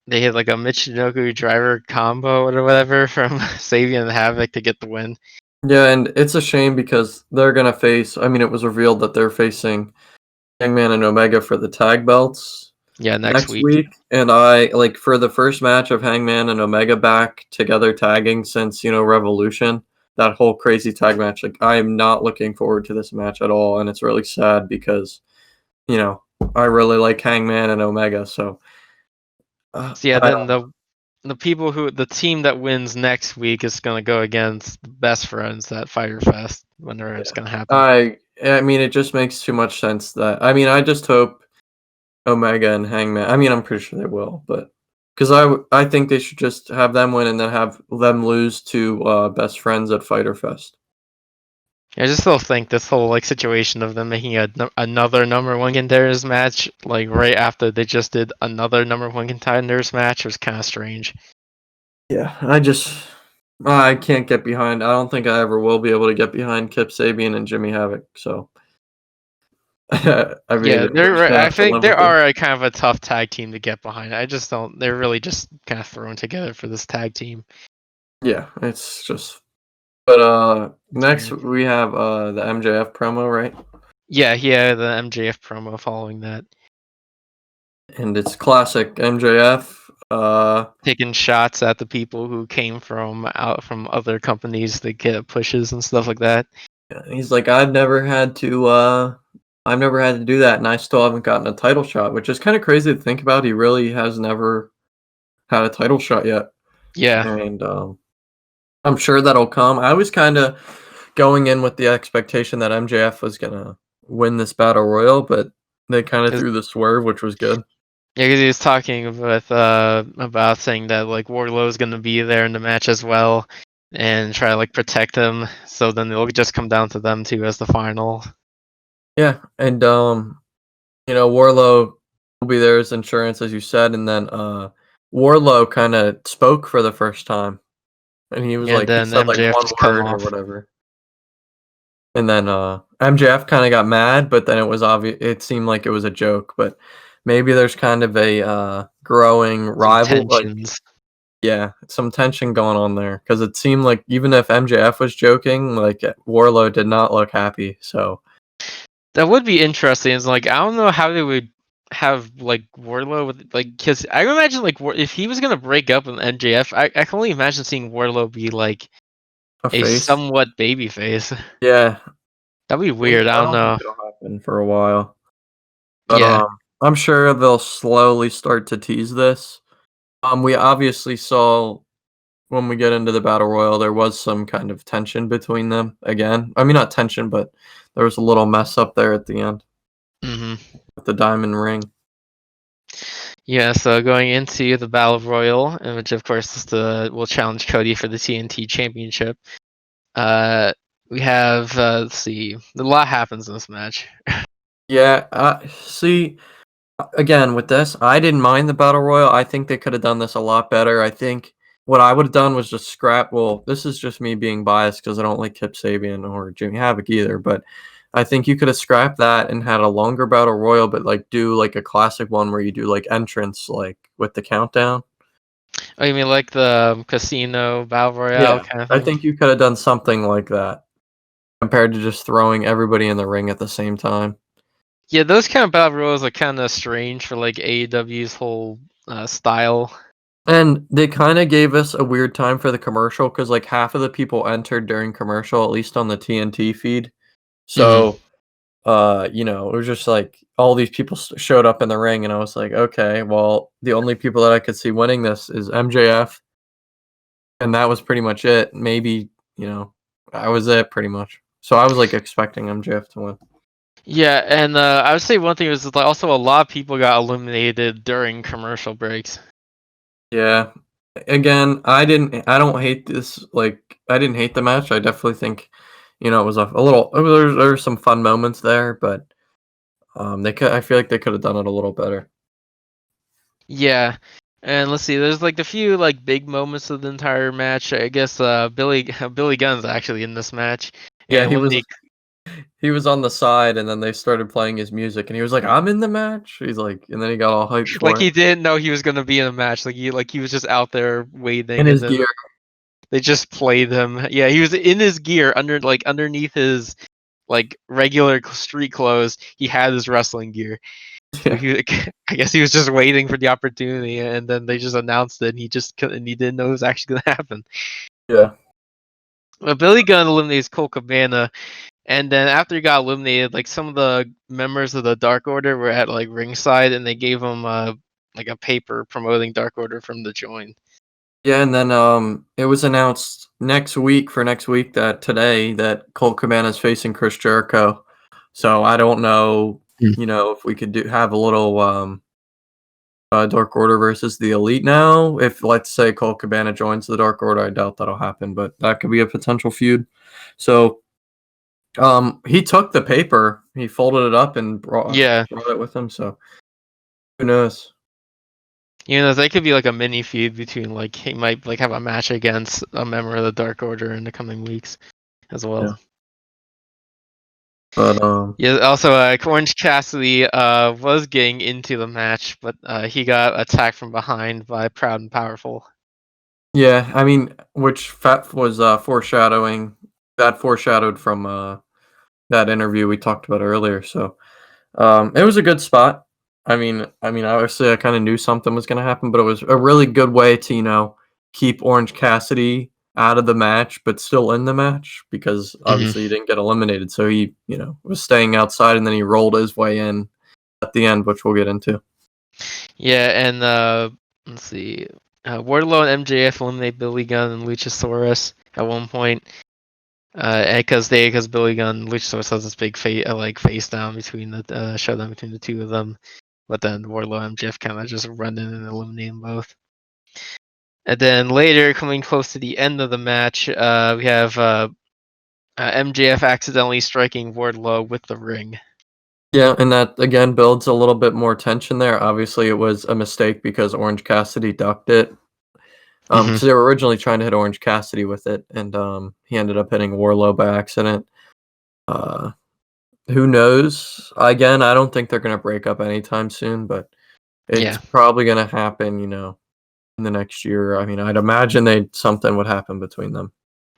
[SPEAKER 1] they hit like a Michinoku driver combo or whatever from Sabian and Havoc to get the win.
[SPEAKER 2] yeah, and it's a shame because they're gonna face I mean, it was revealed that they're facing Hangman and Omega for the tag belts
[SPEAKER 1] Yeah, next
[SPEAKER 2] next
[SPEAKER 1] week.
[SPEAKER 2] week, and I like, for the first match of Hangman and Omega back together tagging since, Revolution, that whole crazy tag match, like, I am not looking forward to this match at all, and it's really sad because, you know, I really like Hangman and Omega, so,
[SPEAKER 1] So yeah,
[SPEAKER 2] I
[SPEAKER 1] then
[SPEAKER 2] don't
[SPEAKER 1] the team that wins next week is gonna go against the best friends at Fire Fest whenever it's
[SPEAKER 2] yeah.
[SPEAKER 1] gonna happen.
[SPEAKER 2] I mean, it just makes too much sense that I mean, I just hope Omega and Hangman. I mean, I'm pretty sure they will, but because I think they should just have them win and then have them lose to best friends at Fighter Fest.
[SPEAKER 1] I just still think this whole like situation of them making another number one contenders match like right after they just did another number one contenders match was kind of strange.
[SPEAKER 2] Yeah, I can't get behind. I don't think I ever will be able to get behind Kip Sabian and Jimmy Havoc. So I mean,
[SPEAKER 1] Yeah,
[SPEAKER 2] we're just gonna
[SPEAKER 1] I
[SPEAKER 2] have to
[SPEAKER 1] think
[SPEAKER 2] live
[SPEAKER 1] there
[SPEAKER 2] with it.
[SPEAKER 1] are a kind of a tough tag team to get behind. I just don't. They're really just kind of thrown together for this tag team.
[SPEAKER 2] Yeah, it's just. But
[SPEAKER 1] It's
[SPEAKER 2] next
[SPEAKER 1] weird.
[SPEAKER 2] we have the MJF promo, right?
[SPEAKER 1] Yeah, yeah, the MJF promo following that.
[SPEAKER 2] And it's classic MJF.
[SPEAKER 1] Taking shots at the people who came from out from other companies to get pushes and stuff like that.
[SPEAKER 2] He's like, I've never had to do that, and I still haven't gotten a title shot, which is kind of crazy to think about. He really has never had a title shot yet,
[SPEAKER 1] Yeah,
[SPEAKER 2] and I'm sure that'll come. I was kind of going in with the expectation that MJF was gonna win this battle royal, but they kind of
[SPEAKER 1] 'cause-
[SPEAKER 2] threw the swerve, which was good.
[SPEAKER 1] yeah, because he was talking with about saying that like Wardlow's gonna be there in the match as well, and try to like protect him. So then it'll just come down to them two as the final.
[SPEAKER 2] Yeah, and Warlow will be there as insurance, as you said, and then Warlow kind of spoke for the first time, and he was
[SPEAKER 1] And
[SPEAKER 2] like, he
[SPEAKER 1] then
[SPEAKER 2] said like
[SPEAKER 1] MJF
[SPEAKER 2] one
[SPEAKER 1] just cut him
[SPEAKER 2] word or
[SPEAKER 1] off.
[SPEAKER 2] whatever, and then MJF kind of got mad, but then it was obvious. It seemed like it was a joke, but maybe there's kind of a growing
[SPEAKER 1] Some
[SPEAKER 2] rival, like
[SPEAKER 1] tensions.
[SPEAKER 2] yeah, some tension going on there because it seemed like even if MJF was joking, like Warlow did not look happy. So
[SPEAKER 1] That would be interesting. It's like I don't know how they would have like Wardlow with like because I would imagine like if he was gonna break up with MJF, I can only imagine seeing Wardlow be like
[SPEAKER 2] a
[SPEAKER 1] a
[SPEAKER 2] face,
[SPEAKER 1] somewhat babyface.
[SPEAKER 2] yeah.
[SPEAKER 1] That'd be weird. I
[SPEAKER 2] I
[SPEAKER 1] don't
[SPEAKER 2] don't think
[SPEAKER 1] know.
[SPEAKER 2] it'll happen for a while, but
[SPEAKER 1] Yeah.
[SPEAKER 2] I'm sure they'll slowly start to tease this. We obviously saw when we get into the battle royal, there was some kind of tension between them again. I mean, not tension, but there was a little mess up there at the end
[SPEAKER 1] Hmm.
[SPEAKER 2] with the diamond ring.
[SPEAKER 1] Yeah. So going into the Battle Royal, and which of course is the will challenge Cody for the TNT Championship. Uh, we have let's see, a lot happens in this match.
[SPEAKER 2] Yeah, see, again with this, I didn't mind the battle royal. I think they could have done this a lot better. I think what I would have done was just scrap. Well, this is just me being biased because I don't like Kip Sabian or Jimmy Havoc either. But I think you could have scrapped that and had a longer battle royal, but like do like a classic one where you do like entrance, like with the countdown.
[SPEAKER 1] Oh, you mean like the Casino Battle Royale
[SPEAKER 2] Yeah,
[SPEAKER 1] kind of
[SPEAKER 2] I
[SPEAKER 1] thing?
[SPEAKER 2] think you could have done something like that compared to just throwing everybody in the ring at the same time.
[SPEAKER 1] Yeah, those kind of battle royals are kind of strange for like AEW's whole style.
[SPEAKER 2] And they kinda gave us a weird time for the commercial because like, half of the people entered during commercial, at least on the TNT feed.
[SPEAKER 1] Hmm.
[SPEAKER 2] So, it was just like all these people showed up in the ring, and I was like, "Okay, well, the only people that I could see winning this is MJF," and that was pretty much it. Maybe, that was it pretty much. So I was, like, expecting MJF to win.
[SPEAKER 1] Yeah, and I would say one thing was like also a lot of people got eliminated during commercial breaks.
[SPEAKER 2] Yeah. Again, I don't hate this, like, I didn't hate the match. I definitely think, it was a little there were some fun moments there, but, I feel like they could have done it a little better.
[SPEAKER 1] Yeah, and let's see, there's like a few like big moments of the entire match. I guess Billy Gunn's actually in this match,
[SPEAKER 2] Yeah,
[SPEAKER 1] and when they
[SPEAKER 2] he was on the side, and then they started playing his music, and he was like, "I'm in the match." He's like and then he got all hyped
[SPEAKER 1] like
[SPEAKER 2] for it.
[SPEAKER 1] he didn't know he was gonna be in a match, like he was just out there
[SPEAKER 2] In
[SPEAKER 1] waiting, and
[SPEAKER 2] his
[SPEAKER 1] then
[SPEAKER 2] gear.
[SPEAKER 1] they just played him. Yeah, he was in his gear underneath his like regular street clothes. He had his wrestling gear. So
[SPEAKER 2] Yeah.
[SPEAKER 1] he, I guess he was just waiting for the opportunity, and then they just announced it, and he didn't know it was actually gonna happen.
[SPEAKER 2] Yeah.
[SPEAKER 1] But Billy Gunn eliminates Cole Cabana, and then after he got eliminated, like some of the members of the Dark Order were at like ringside, and they gave him like a paper promoting Dark Order from the join.
[SPEAKER 2] Yeah, and then, it was announced next week that today that Colt Cabana's facing Chris Jericho. So I don't know,
[SPEAKER 1] Mm.
[SPEAKER 2] if we could have a little, Dark Order versus the Elite now. If, let's say, Colt Cabana joins the Dark Order, I doubt that'll happen, but that could be a potential feud. So, he took the paper, he folded it up and
[SPEAKER 1] Yeah,
[SPEAKER 2] brought it with him, so who knows?
[SPEAKER 1] that could be like a mini feud between like he might like have a match against a member of the Dark Order in the coming weeks as
[SPEAKER 2] Yeah.
[SPEAKER 1] well.
[SPEAKER 2] But,
[SPEAKER 1] Yeah. Also, Orange Cassidy was getting into the match, but he got attacked from behind by Proud and Powerful.
[SPEAKER 2] yeah, I mean, which Fat was, foreshadowed from, that interview we talked about earlier, so, it was a good spot. Obviously, I kinda knew something was gonna happen, but it was a really good way to, keep Orange Cassidy out of the match, but still in the match because
[SPEAKER 1] Mhm.
[SPEAKER 2] obviously he didn't get eliminated. So he, was staying outside and then he rolled his way in at the end, which we'll get into.
[SPEAKER 1] Yeah, and let's see. Wardlow and MJF eliminate Billy Gunn and Luchasaurus at one point. Because Billy Gunn and Luchasaurus has this big face down between the showdown between the two of them, but then Wardlow and MJF kind of just run in and eliminate them both. And then later, coming close to the end of the match, we have MJF accidentally striking Wardlow with the ring.
[SPEAKER 2] Yeah, and that again builds a little bit more tension there. Obviously, it was a mistake because Orange Cassidy ducked it. Because they were originally trying to hit Orange Cassidy with it, and he ended up hitting Wardlow by accident. Who knows? Again, I don't think they're gonna break up anytime soon, but it's
[SPEAKER 1] Yeah.
[SPEAKER 2] probably gonna happen, in the next year. I mean, I'd imagine something would happen between them.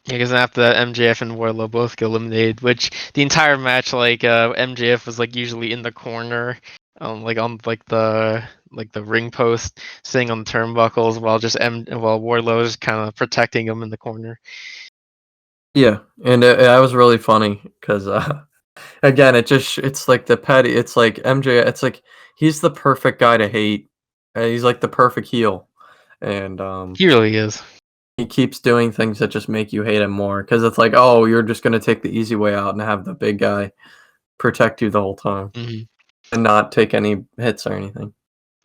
[SPEAKER 1] Yeah, because after that, MJF and Wardlow both get eliminated. Which the entire match, MJF was usually in the corner, on the ring post, sitting on the turnbuckles, while Wardlow is kind of protecting him in the corner.
[SPEAKER 2] Yeah, and that was really funny because again, it's like the petty. It's like MJ. It's like he's the perfect guy to hate. He's like the perfect heel, and
[SPEAKER 1] He really is.
[SPEAKER 2] he keeps doing things that just make you hate him more because it's like, oh, you're just gonna take the easy way out and have the big guy protect you the whole time
[SPEAKER 1] Mm-hmm.
[SPEAKER 2] and not take any hits or anything.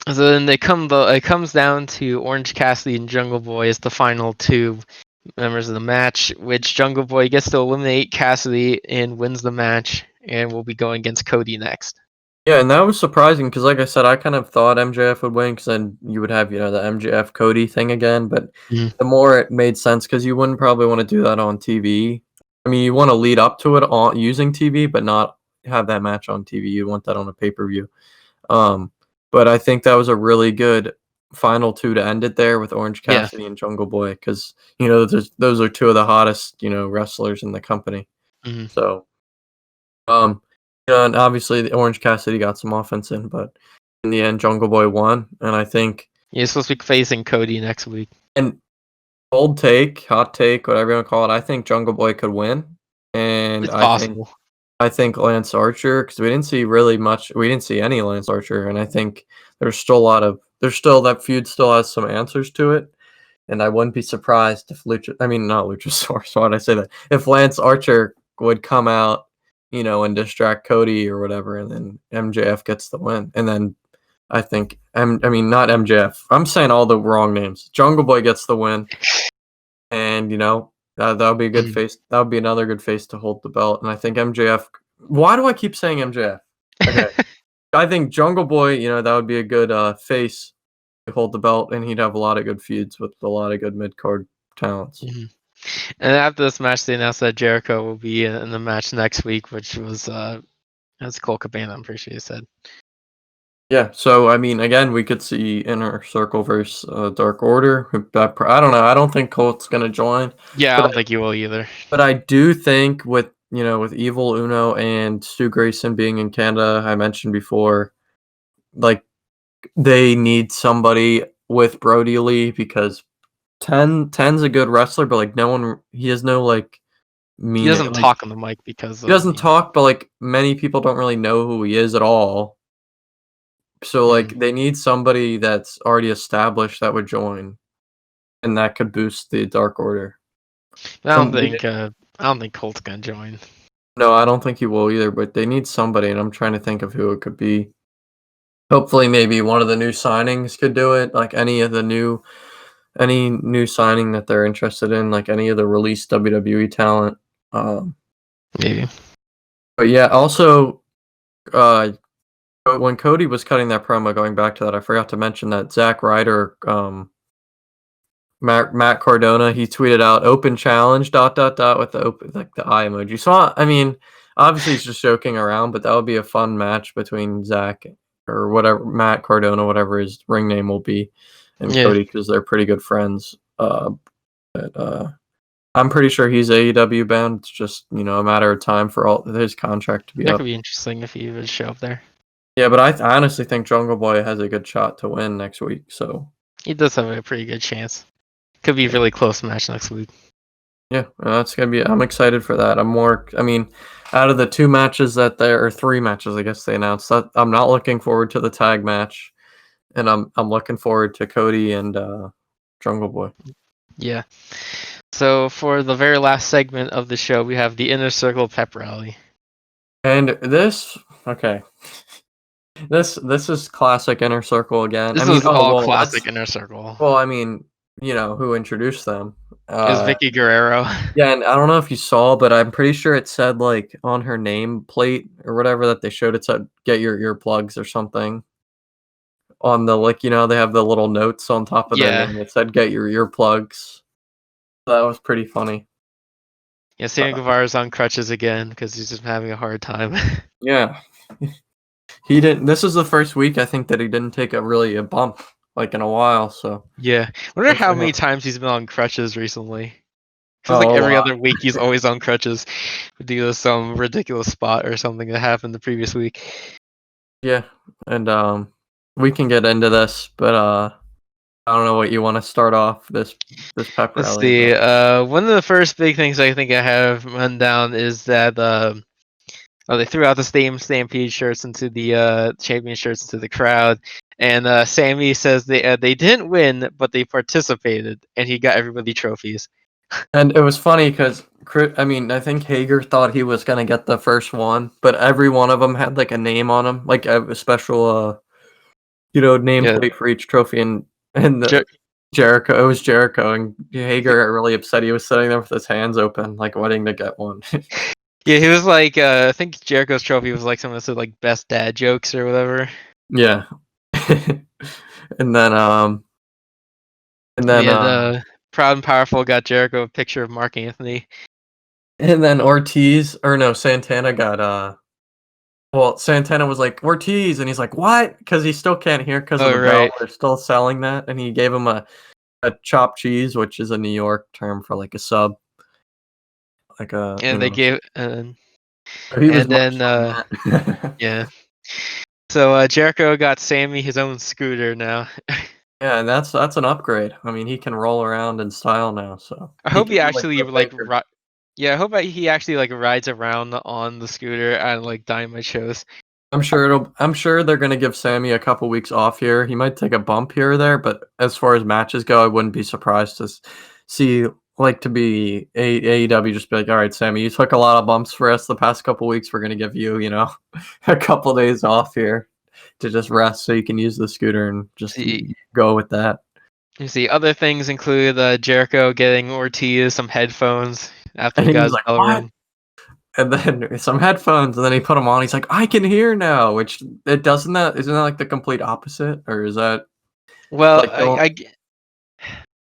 [SPEAKER 1] So then it comes down to Orange Cassidy and Jungle Boy as the final two members of the match, which Jungle Boy gets to eliminate Cassidy and wins the match, and will be going against Cody next.
[SPEAKER 2] Yeah, and that was surprising because, like I said, I kind of thought MJF would win because then you would have, the MJF Cody thing again. But
[SPEAKER 1] Mhm.
[SPEAKER 2] the more it made sense because you wouldn't probably want to do that on TV. I mean, you want to lead up to it on using TV, but not have that match on TV. You want that on a pay-per-view. But I think that was a really good final two to end it there with Orange
[SPEAKER 1] Yeah.
[SPEAKER 2] Cassidy and Jungle Boy because those are two of the hottest wrestlers in the company.
[SPEAKER 1] Mhm.
[SPEAKER 2] So. And obviously the Orange Cassidy got some offense in, but in the end, Jungle Boy won, and I think.
[SPEAKER 1] You're supposed to be facing Cody next week.
[SPEAKER 2] And hot take, whatever you want to call it, I think Jungle Boy could win, and
[SPEAKER 1] It's possible.
[SPEAKER 2] I think Lance Archer because we didn't see really much, we didn't see any Lance Archer, and I think there's still that feud still has some answers to it, and I wouldn't be surprised if not Luchasaurus, why did I say that? If Lance Archer would come out and distract Cody or whatever, and then MJF gets the win. And then I think, not MJF. I'm saying all the wrong names. Jungle Boy gets the win, and that would be a good face. That would be another good face to hold the belt. And I think MJF. Why do I keep saying MJF? Okay, I think Jungle Boy. That would be a good face to hold the belt, and he'd have a lot of good feuds with a lot of good mid card talents.
[SPEAKER 1] Mm-hmm. And after this match, they announced that Jericho will be in the match next week, which was that's Cole Cabana. I'm pretty sure you said.
[SPEAKER 2] Yeah, so I mean, again, we could see Inner Circle versus Dark Order. I don't know. I don't think Colt's gonna join.
[SPEAKER 1] Yeah, I
[SPEAKER 2] but
[SPEAKER 1] don't think you will either.
[SPEAKER 2] But I do think with with Evil Uno and Stu Grayson being in Canada, I mentioned before, like they need somebody with Brody Lee because Ten's a good wrestler, but he has no
[SPEAKER 1] He
[SPEAKER 2] meaning.
[SPEAKER 1] doesn't talk on the mic because
[SPEAKER 2] He doesn't talk, but many people don't really know who he is at all. So they need somebody that's already established that would join, and that could boost the Dark Order.
[SPEAKER 1] I don't think Colt's gonna join.
[SPEAKER 2] No, I don't think he will either. But they need somebody, and I'm trying to think of who it could be. Hopefully, maybe one of the new signings could do it. Like any new signing that they're interested in, like any of the released WWE talent.
[SPEAKER 1] Maybe.
[SPEAKER 2] But yeah, also, when Cody was cutting that promo, going back to that, I forgot to mention that Zack Ryder, Matt Cardona, he tweeted out "open challenge ... with the eye emoji." So I mean, obviously he's just joking around, but that would be a fun match between Zack or whatever Matt Cardona, whatever his ring name will be, and Cody because they're pretty good friends. I'm pretty sure he's AEW bound. It's just a matter of time for all his contract to be
[SPEAKER 1] That
[SPEAKER 2] up.
[SPEAKER 1] could be interesting if he would show up there.
[SPEAKER 2] Yeah, but I honestly think Jungle Boy has a good shot to win next week. So
[SPEAKER 1] He does have a pretty good chance. Could be a really close match next week.
[SPEAKER 2] Yeah, that's gonna be. I'm excited for that. I mean, out of the 2 matches or 3 matches, I guess they announced that I'm not looking forward to the tag match, and I'm looking forward to Cody and Jungle Boy.
[SPEAKER 1] Yeah. So for the very last segment of the show, we have the Inner Circle pep rally.
[SPEAKER 2] And okay, this is classic Inner Circle again.
[SPEAKER 1] This
[SPEAKER 2] I mean,
[SPEAKER 1] is all
[SPEAKER 2] well,
[SPEAKER 1] classic Inner Circle.
[SPEAKER 2] I mean, who introduced them?
[SPEAKER 1] It was Vicky Guerrero.
[SPEAKER 2] Yeah, and I don't know if you saw, but I'm pretty sure it said like on her name plate or whatever that they showed, it said "Get your earplugs" or something. On the they have the little notes on top of their
[SPEAKER 1] Yeah.
[SPEAKER 2] name. It said "Get your earplugs." That was pretty funny.
[SPEAKER 1] Yeah, Sammy Guevara's on crutches again because he's just having a hard time.
[SPEAKER 2] Yeah, he didn't. This is the first week I think that he didn't take a bump like in a while. So
[SPEAKER 1] Yeah. I wonder
[SPEAKER 2] good
[SPEAKER 1] how
[SPEAKER 2] for
[SPEAKER 1] many
[SPEAKER 2] him.
[SPEAKER 1] times he's been on crutches recently. Feels like
[SPEAKER 2] Oh, a
[SPEAKER 1] every
[SPEAKER 2] lot.
[SPEAKER 1] other week he's always on crutches due to some ridiculous spot or something that happened the previous week.
[SPEAKER 2] Yeah, and we can get into this, but I don't know what you want to start off this pep
[SPEAKER 1] Let's
[SPEAKER 2] rally
[SPEAKER 1] see.
[SPEAKER 2] about.
[SPEAKER 1] One of the first big things I think I have run down is that they threw out the Stampede shirts into the champion shirts into the crowd, and Sammy says they didn't win, but they participated, and he got everybody trophies.
[SPEAKER 2] And it was funny because I think Hager thought he was gonna get the first one, but every one of them had like a name on them, like a special
[SPEAKER 1] Yeah,
[SPEAKER 2] nameplate for each trophy. And
[SPEAKER 1] Jer-
[SPEAKER 2] Jericho, it was Jericho, and Hager got really upset. He was sitting there with his hands open, like waiting to get one.
[SPEAKER 1] yeah, he was like, I think Jericho's trophy was like something that said like best dad jokes or whatever.
[SPEAKER 2] Yeah. and then
[SPEAKER 1] We had Proud and Powerful got Jericho a picture of Mark Anthony.
[SPEAKER 2] and then Ortiz, or no, Santana got well, Santana was like, "Ortiz," and he's like, "What?" Because he still can't hear because of
[SPEAKER 1] Oh
[SPEAKER 2] the bell.
[SPEAKER 1] right,
[SPEAKER 2] They're still selling that, and he gave him a chopped cheese, which is a New York term for like a sub, like a
[SPEAKER 1] and they gave
[SPEAKER 2] So he was
[SPEAKER 1] and
[SPEAKER 2] much
[SPEAKER 1] then
[SPEAKER 2] on that.
[SPEAKER 1] yeah. So Jericho got Sammy his own scooter now.
[SPEAKER 2] Yeah, and that's an upgrade. I mean, he can roll around in style now, so
[SPEAKER 1] I
[SPEAKER 2] he
[SPEAKER 1] hope
[SPEAKER 2] can
[SPEAKER 1] he
[SPEAKER 2] be like
[SPEAKER 1] actually
[SPEAKER 2] Britt Baker.
[SPEAKER 1] yeah, I hope he actually like rides around on the scooter at like Dynamite shows.
[SPEAKER 2] I'm sure they're gonna give Sammy a couple weeks off here. He might take a bump here or there, but as far as matches go, I wouldn't be surprised to see to be AEW just be like, all right, Sammy, you took a lot of bumps for us the past couple weeks. We're gonna give you, a couple days off here to just rest so you can use the scooter and just
[SPEAKER 1] See,
[SPEAKER 2] go with that.
[SPEAKER 1] you see, other things include Jericho getting Ortiz some headphones after
[SPEAKER 2] And
[SPEAKER 1] he
[SPEAKER 2] he
[SPEAKER 1] got
[SPEAKER 2] was
[SPEAKER 1] his
[SPEAKER 2] like,
[SPEAKER 1] bell
[SPEAKER 2] what?
[SPEAKER 1] ring.
[SPEAKER 2] And then some headphones, and then he put them on. He's like, I can hear now, which isn't that like the complete opposite, or is that
[SPEAKER 1] Well,
[SPEAKER 2] like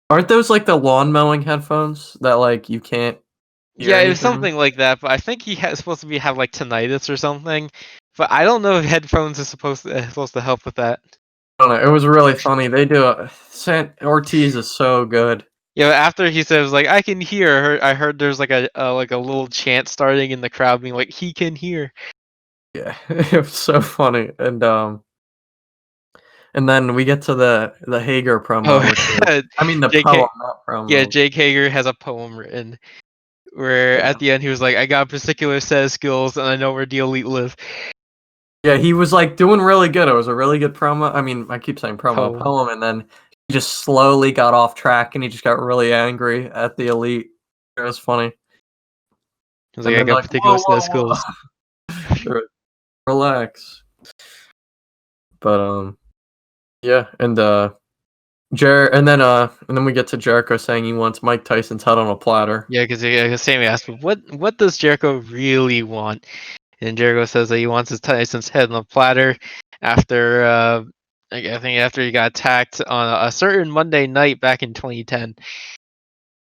[SPEAKER 2] aren't those like the lawn mowing headphones that like you can't hear
[SPEAKER 1] yeah, it was
[SPEAKER 2] anything?
[SPEAKER 1] something like that. But I think he has supposed to have like tinnitus or something. But I don't know if headphones is supposed to help with that.
[SPEAKER 2] I don't know. It was really funny. They do Ortiz is so good.
[SPEAKER 1] Yeah, after he says like I can hear, I heard there's like a little chant starting in the crowd being like he can hear.
[SPEAKER 2] Yeah, it was so funny. And then we get to the Hager
[SPEAKER 1] Oh,
[SPEAKER 2] promo, which is I mean the
[SPEAKER 1] J.K.
[SPEAKER 2] poem, not
[SPEAKER 1] Yeah,
[SPEAKER 2] promo.
[SPEAKER 1] Jake Hager has a poem written where
[SPEAKER 2] Yeah.
[SPEAKER 1] at the end he was like, "I got particular set of skills and I know where the elite live."
[SPEAKER 2] Yeah, he was like doing really good. It was a really good promo. I mean, I keep saying
[SPEAKER 1] Poem.
[SPEAKER 2] poem, and then he just slowly got off track and he just got really angry at the elite. It was funny.
[SPEAKER 1] He was like,
[SPEAKER 2] And
[SPEAKER 1] "I
[SPEAKER 2] then they're
[SPEAKER 1] got
[SPEAKER 2] like,
[SPEAKER 1] particular
[SPEAKER 2] whoa,
[SPEAKER 1] set of
[SPEAKER 2] whoa,
[SPEAKER 1] skills."
[SPEAKER 2] whoa. Relax. But yeah, and and then we get to Jericho saying he wants Mike Tyson's head on a platter.
[SPEAKER 1] Yeah, because Sammy asked, "What does Jericho really want?" And Jericho says that he wants his Tyson's head on a platter after I think after he got attacked on a certain Monday night back in 2010.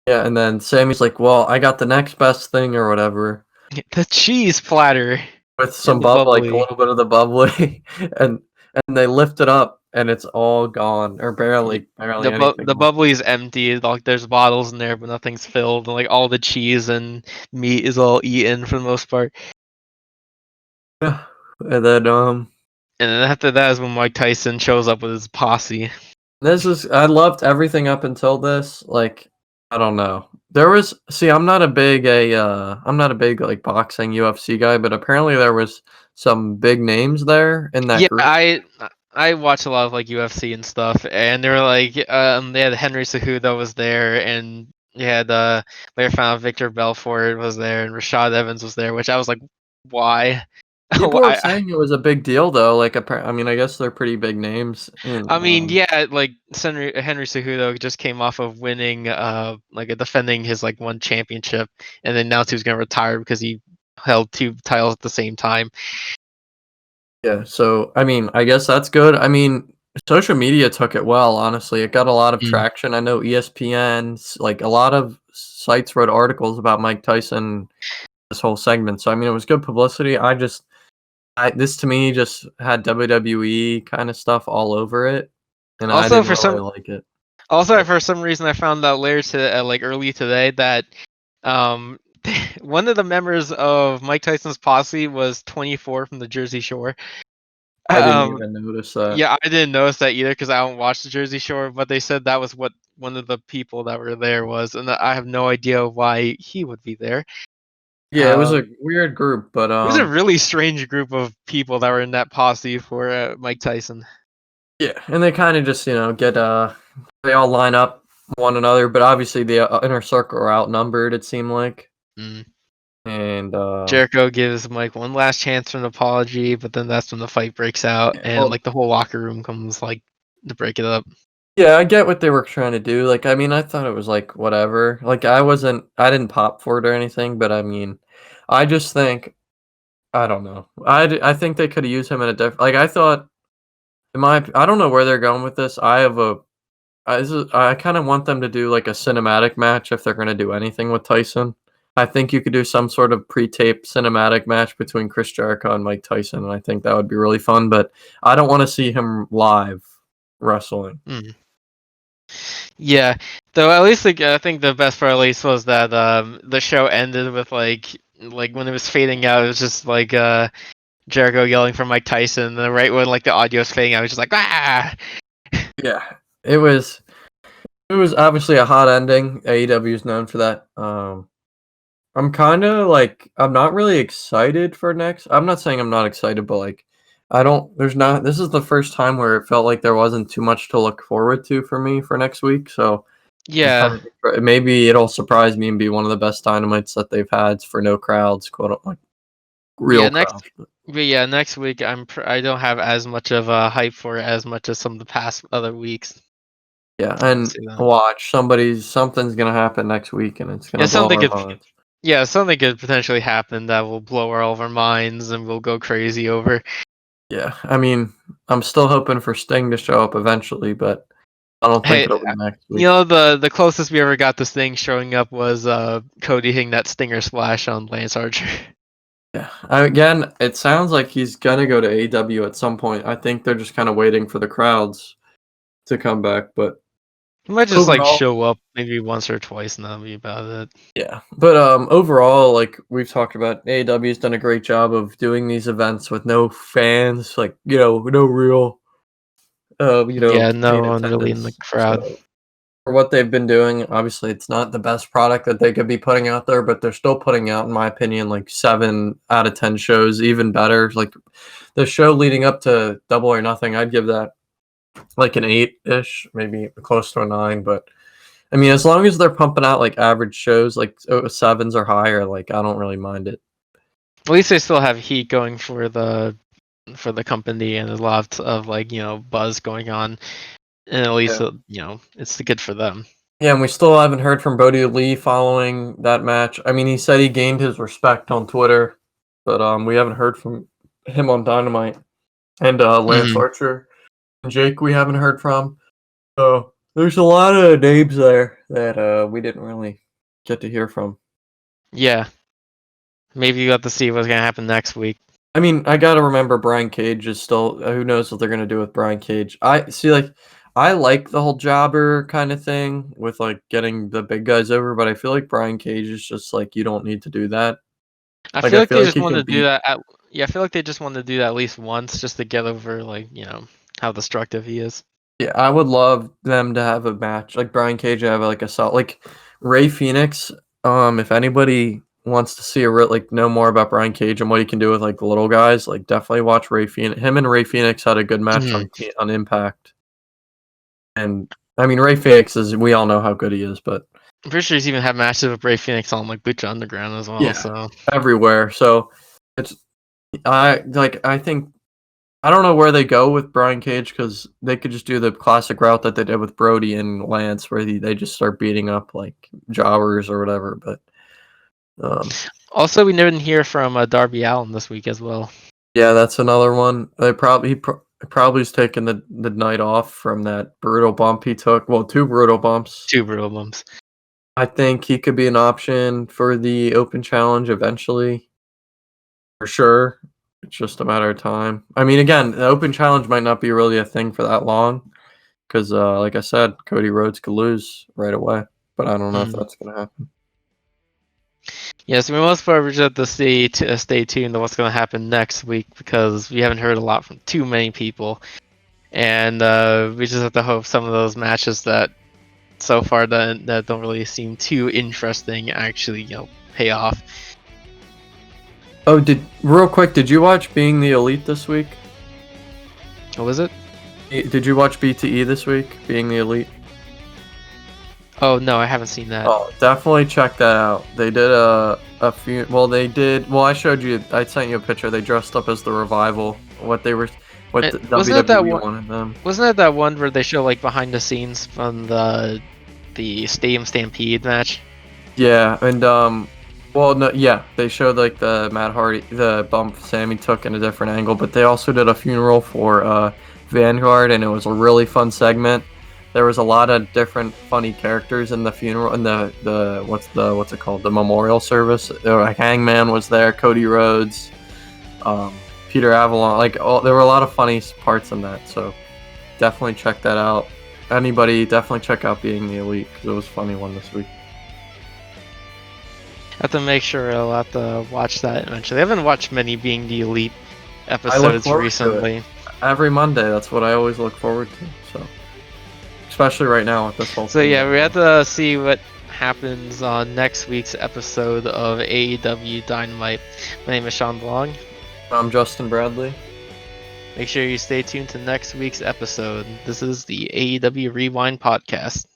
[SPEAKER 2] Yeah, and then Sammy's like, "Well, I got the next best thing or whatever
[SPEAKER 1] The cheese platter
[SPEAKER 2] with
[SPEAKER 1] in
[SPEAKER 2] some
[SPEAKER 1] the
[SPEAKER 2] like a
[SPEAKER 1] bubbly.
[SPEAKER 2] little bit of the bubbly," and they lift it up and it's all gone or barely anything
[SPEAKER 1] The
[SPEAKER 2] left.
[SPEAKER 1] bubbly is empty. Like there's bottles in there, but nothing's filled. And like all the cheese and meat is all eaten for the most part.
[SPEAKER 2] Yeah. And then
[SPEAKER 1] And then after that is when Mike Tyson shows up with his posse.
[SPEAKER 2] I loved everything up until this. Like, I don't know. I'm not a big like boxing UFC guy, but apparently there was some big names there in that
[SPEAKER 1] Yeah,
[SPEAKER 2] group.
[SPEAKER 1] I watch a lot of like UFC and stuff, and they were like, they had Henry Cejudo was there, and you had later found out Victor Belfort was there, and Rashad Evans was there, which I was like, why?
[SPEAKER 2] People were
[SPEAKER 1] I
[SPEAKER 2] saying it was a big deal though. Like, I mean, I guess they're pretty big names. And
[SPEAKER 1] I mean, yeah, like Henry Cejudo just came off of winning, like defending his like one championship, and then announced he was gonna retire because he held two titles at the same time.
[SPEAKER 2] yeah, so I mean, I guess that's good. I mean, social media took it well. Honestly, it got a lot of
[SPEAKER 1] Mm.
[SPEAKER 2] traction. I know ESPN, like a lot of sites wrote articles about Mike Tyson this whole segment. So I mean, it was good publicity. This to me just had WWE kind of stuff all over it, and I
[SPEAKER 1] Also,
[SPEAKER 2] didn't
[SPEAKER 1] for
[SPEAKER 2] really
[SPEAKER 1] some
[SPEAKER 2] like it.
[SPEAKER 1] Also, for some reason, I found out later like early today that um one of the members of Mike Tyson's posse was 24 from the Jersey Shore.
[SPEAKER 2] I didn't
[SPEAKER 1] Um,
[SPEAKER 2] even notice that.
[SPEAKER 1] yeah, I didn't notice that either because I don't watch the Jersey Shore, but they said that was what one of the people that were there was, and I have no idea why he would be there.
[SPEAKER 2] Yeah, it was
[SPEAKER 1] Um,
[SPEAKER 2] a weird group, but
[SPEAKER 1] it was a really strange group of people that were in that posse for Mike Tyson.
[SPEAKER 2] yeah, and they kind of just get they all line up one another, but obviously the inner circle are outnumbered. It seemed like,
[SPEAKER 1] Mm.
[SPEAKER 2] and
[SPEAKER 1] Jericho gives Mike one last chance for an apology, but then that's when the fight breaks out,
[SPEAKER 2] yeah,
[SPEAKER 1] and
[SPEAKER 2] well,
[SPEAKER 1] like the whole locker room comes like to break it up.
[SPEAKER 2] yeah, I get what they were trying to do. Like, I mean, I thought it was like whatever. Like, I didn't pop for it or anything, but I mean, I just think, I don't know. I think they could have used him in a different. Like, I thought, I don't know where they're going with this. I kind of want them to do like a cinematic match if they're going to do anything with Tyson. I think you could do some sort of pre-taped cinematic match between Chris Jericho and Mike Tyson, and I think that would be really fun. But I don't want to see him live wrestling.
[SPEAKER 1] Mm. Yeah, though at least like, I think the best part at least was that the show ended with like when it was fading out, it was just like Jericho yelling for Mike Tyson, and then right when like the audio was fading out, it was just like ah.
[SPEAKER 2] Yeah, it was. It was obviously a hot ending. AEW is known for that. I'm kind of like I'm not really excited for next. I'm not saying I'm not excited, but like I don't. There's not. This is the first time where it felt like there wasn't too much to look forward to for me for next week. So I'm
[SPEAKER 1] Yeah,
[SPEAKER 2] kind of maybe it'll surprise me and be one of the best dynamites that they've had for no crowds, quote like
[SPEAKER 1] yeah.
[SPEAKER 2] real crowds.
[SPEAKER 1] But yeah, next week I don't have as much of a hype for it as much as some of the past other weeks.
[SPEAKER 2] Yeah,
[SPEAKER 1] I'll
[SPEAKER 2] and
[SPEAKER 1] say that.
[SPEAKER 2] watch something's gonna happen next week, and it's
[SPEAKER 1] Yeah,
[SPEAKER 2] gonna blow
[SPEAKER 1] something
[SPEAKER 2] our
[SPEAKER 1] could.
[SPEAKER 2] minds.
[SPEAKER 1] Yeah, something could potentially happen that will blow all of our minds and we'll go crazy over.
[SPEAKER 2] Yeah, I mean, I'm still hoping for Sting to show up eventually, but I don't think
[SPEAKER 1] Hey,
[SPEAKER 2] it'll be next
[SPEAKER 1] you
[SPEAKER 2] week.
[SPEAKER 1] know the closest we ever got to Sting showing up was Cody hitting that stinger splash on Lance Archer.
[SPEAKER 2] Yeah, again, it sounds like he's gonna go to AEW at some point. I think they're just kind of waiting for the crowds to come back, but
[SPEAKER 1] He might just like
[SPEAKER 2] overall,
[SPEAKER 1] show up maybe once or twice and that'll be about it.
[SPEAKER 2] yeah. But overall, like we've talked about, AEW's done a great job of doing these events with no fans, like no real,
[SPEAKER 1] Yeah, no
[SPEAKER 2] paid
[SPEAKER 1] one really in the
[SPEAKER 2] attendance.
[SPEAKER 1] crowd.
[SPEAKER 2] So for what they've been doing, obviously it's not the best product that they could be putting out there, but they're still putting out, in my opinion, like 7 out of 10 shows, even better. Like the show leading up to Double or Nothing, I'd give that like an 8-ish, maybe close to a 9. But I mean, as long as they're pumping out like average shows, like 7s or higher, like I don't really mind it.
[SPEAKER 1] At least they still have heat going for the company and a lot of like buzz going on, and at least
[SPEAKER 2] Yeah.
[SPEAKER 1] it's good for them.
[SPEAKER 2] Yeah, and we still haven't heard from Bodie Lee following that match. I mean, he said he gained his respect on Twitter, but we haven't heard from him on Dynamite. And Lance
[SPEAKER 1] Hmm.
[SPEAKER 2] Archer and Jake we haven't heard from. So there's a lot of names there that we didn't really get to hear from.
[SPEAKER 1] Yeah, maybe you got to see what's gonna happen next week.
[SPEAKER 2] I mean, I gotta remember Brian Cage is still. Who knows what they're gonna do with Brian Cage? I see, like, I like the whole jobber kind of thing with like getting the big guys over, but I feel like Brian Cage is just like you don't need to do that.
[SPEAKER 1] I
[SPEAKER 2] Like,
[SPEAKER 1] feel
[SPEAKER 2] I
[SPEAKER 1] like
[SPEAKER 2] feel
[SPEAKER 1] they
[SPEAKER 2] like
[SPEAKER 1] just
[SPEAKER 2] he
[SPEAKER 1] want
[SPEAKER 2] can
[SPEAKER 1] to do
[SPEAKER 2] beat.
[SPEAKER 1] that. Yeah, I feel like they just want to do that at least once, just to get over like how destructive he is.
[SPEAKER 2] Yeah, I would love them to have a match like Brian Cage have like a solid like Ray Phoenix. If anybody wants to see know more about Brian Cage and what he can do with like the little guys, like definitely watch Ray Phoenix. Him and Ray Phoenix had a good match on Impact. And I mean, Ray Phoenix we all know how good he is, but
[SPEAKER 1] I'm pretty sure he's even had matches with Ray Phoenix on like Lucha Underground as well.
[SPEAKER 2] yeah,
[SPEAKER 1] so
[SPEAKER 2] everywhere. So I think I don't know where they go with Brian Cage because they could just do the classic route that they did with Brody and Lance, where they just start beating up like jobbers or whatever. But
[SPEAKER 1] also, we didn't hear from Darby Allin this week as well.
[SPEAKER 2] Yeah, that's another one. He probably is taking the night off from that brutal bump he took. Well, 2 brutal bumps.
[SPEAKER 1] 2 brutal bumps.
[SPEAKER 2] I think he could be an option for the Open Challenge eventually. For sure. It's just a matter of time. I mean, again, the Open Challenge might not be really a thing for that long because, like I said, Cody Rhodes could lose right away. But I don't know if that's going to happen.
[SPEAKER 1] Yes, we most probably just have to stay tuned to what's going to happen next week because we haven't heard a lot from too many people. And we just have to hope some of those matches that so far that don't really seem too interesting actually, pay off.
[SPEAKER 2] Oh, real quick, did you watch Being the Elite this week?
[SPEAKER 1] What was it?
[SPEAKER 2] Did you watch BTE this week, Being the Elite?
[SPEAKER 1] Oh, no, I haven't seen that.
[SPEAKER 2] Oh, definitely check that out. They did a few. Well, I showed you. I sent you a picture. They dressed up as the Revival. What WWE wanted them.
[SPEAKER 1] Wasn't that one where they show like behind the scenes from the Stadium Stampede match?
[SPEAKER 2] Yeah, and well, no, yeah, they showed like the Matt Hardy, the bump Sammy took in a different angle, but they also did a funeral for Vanguard, and it was a really fun segment. There was a lot of different funny characters in the funeral, and the what's it called, the memorial service. Hangman was there, Cody Rhodes, Peter Avalon. There were a lot of funny parts in that. So definitely check that out. Anybody, definitely check out Being the Elite because it was a funny one this week.
[SPEAKER 1] I have to make sure I'll have to watch that eventually. I haven't watched many Being the Elite episodes recently.
[SPEAKER 2] Every Monday, that's what I always look forward to. So. Especially right now with this whole
[SPEAKER 1] So yeah, we have to see what happens on next week's episode of AEW Dynamite. My name is Shawn Long.
[SPEAKER 2] I'm Justin Bradley.
[SPEAKER 1] Make sure you stay tuned to next week's episode. This is the AEW Rewind Podcast.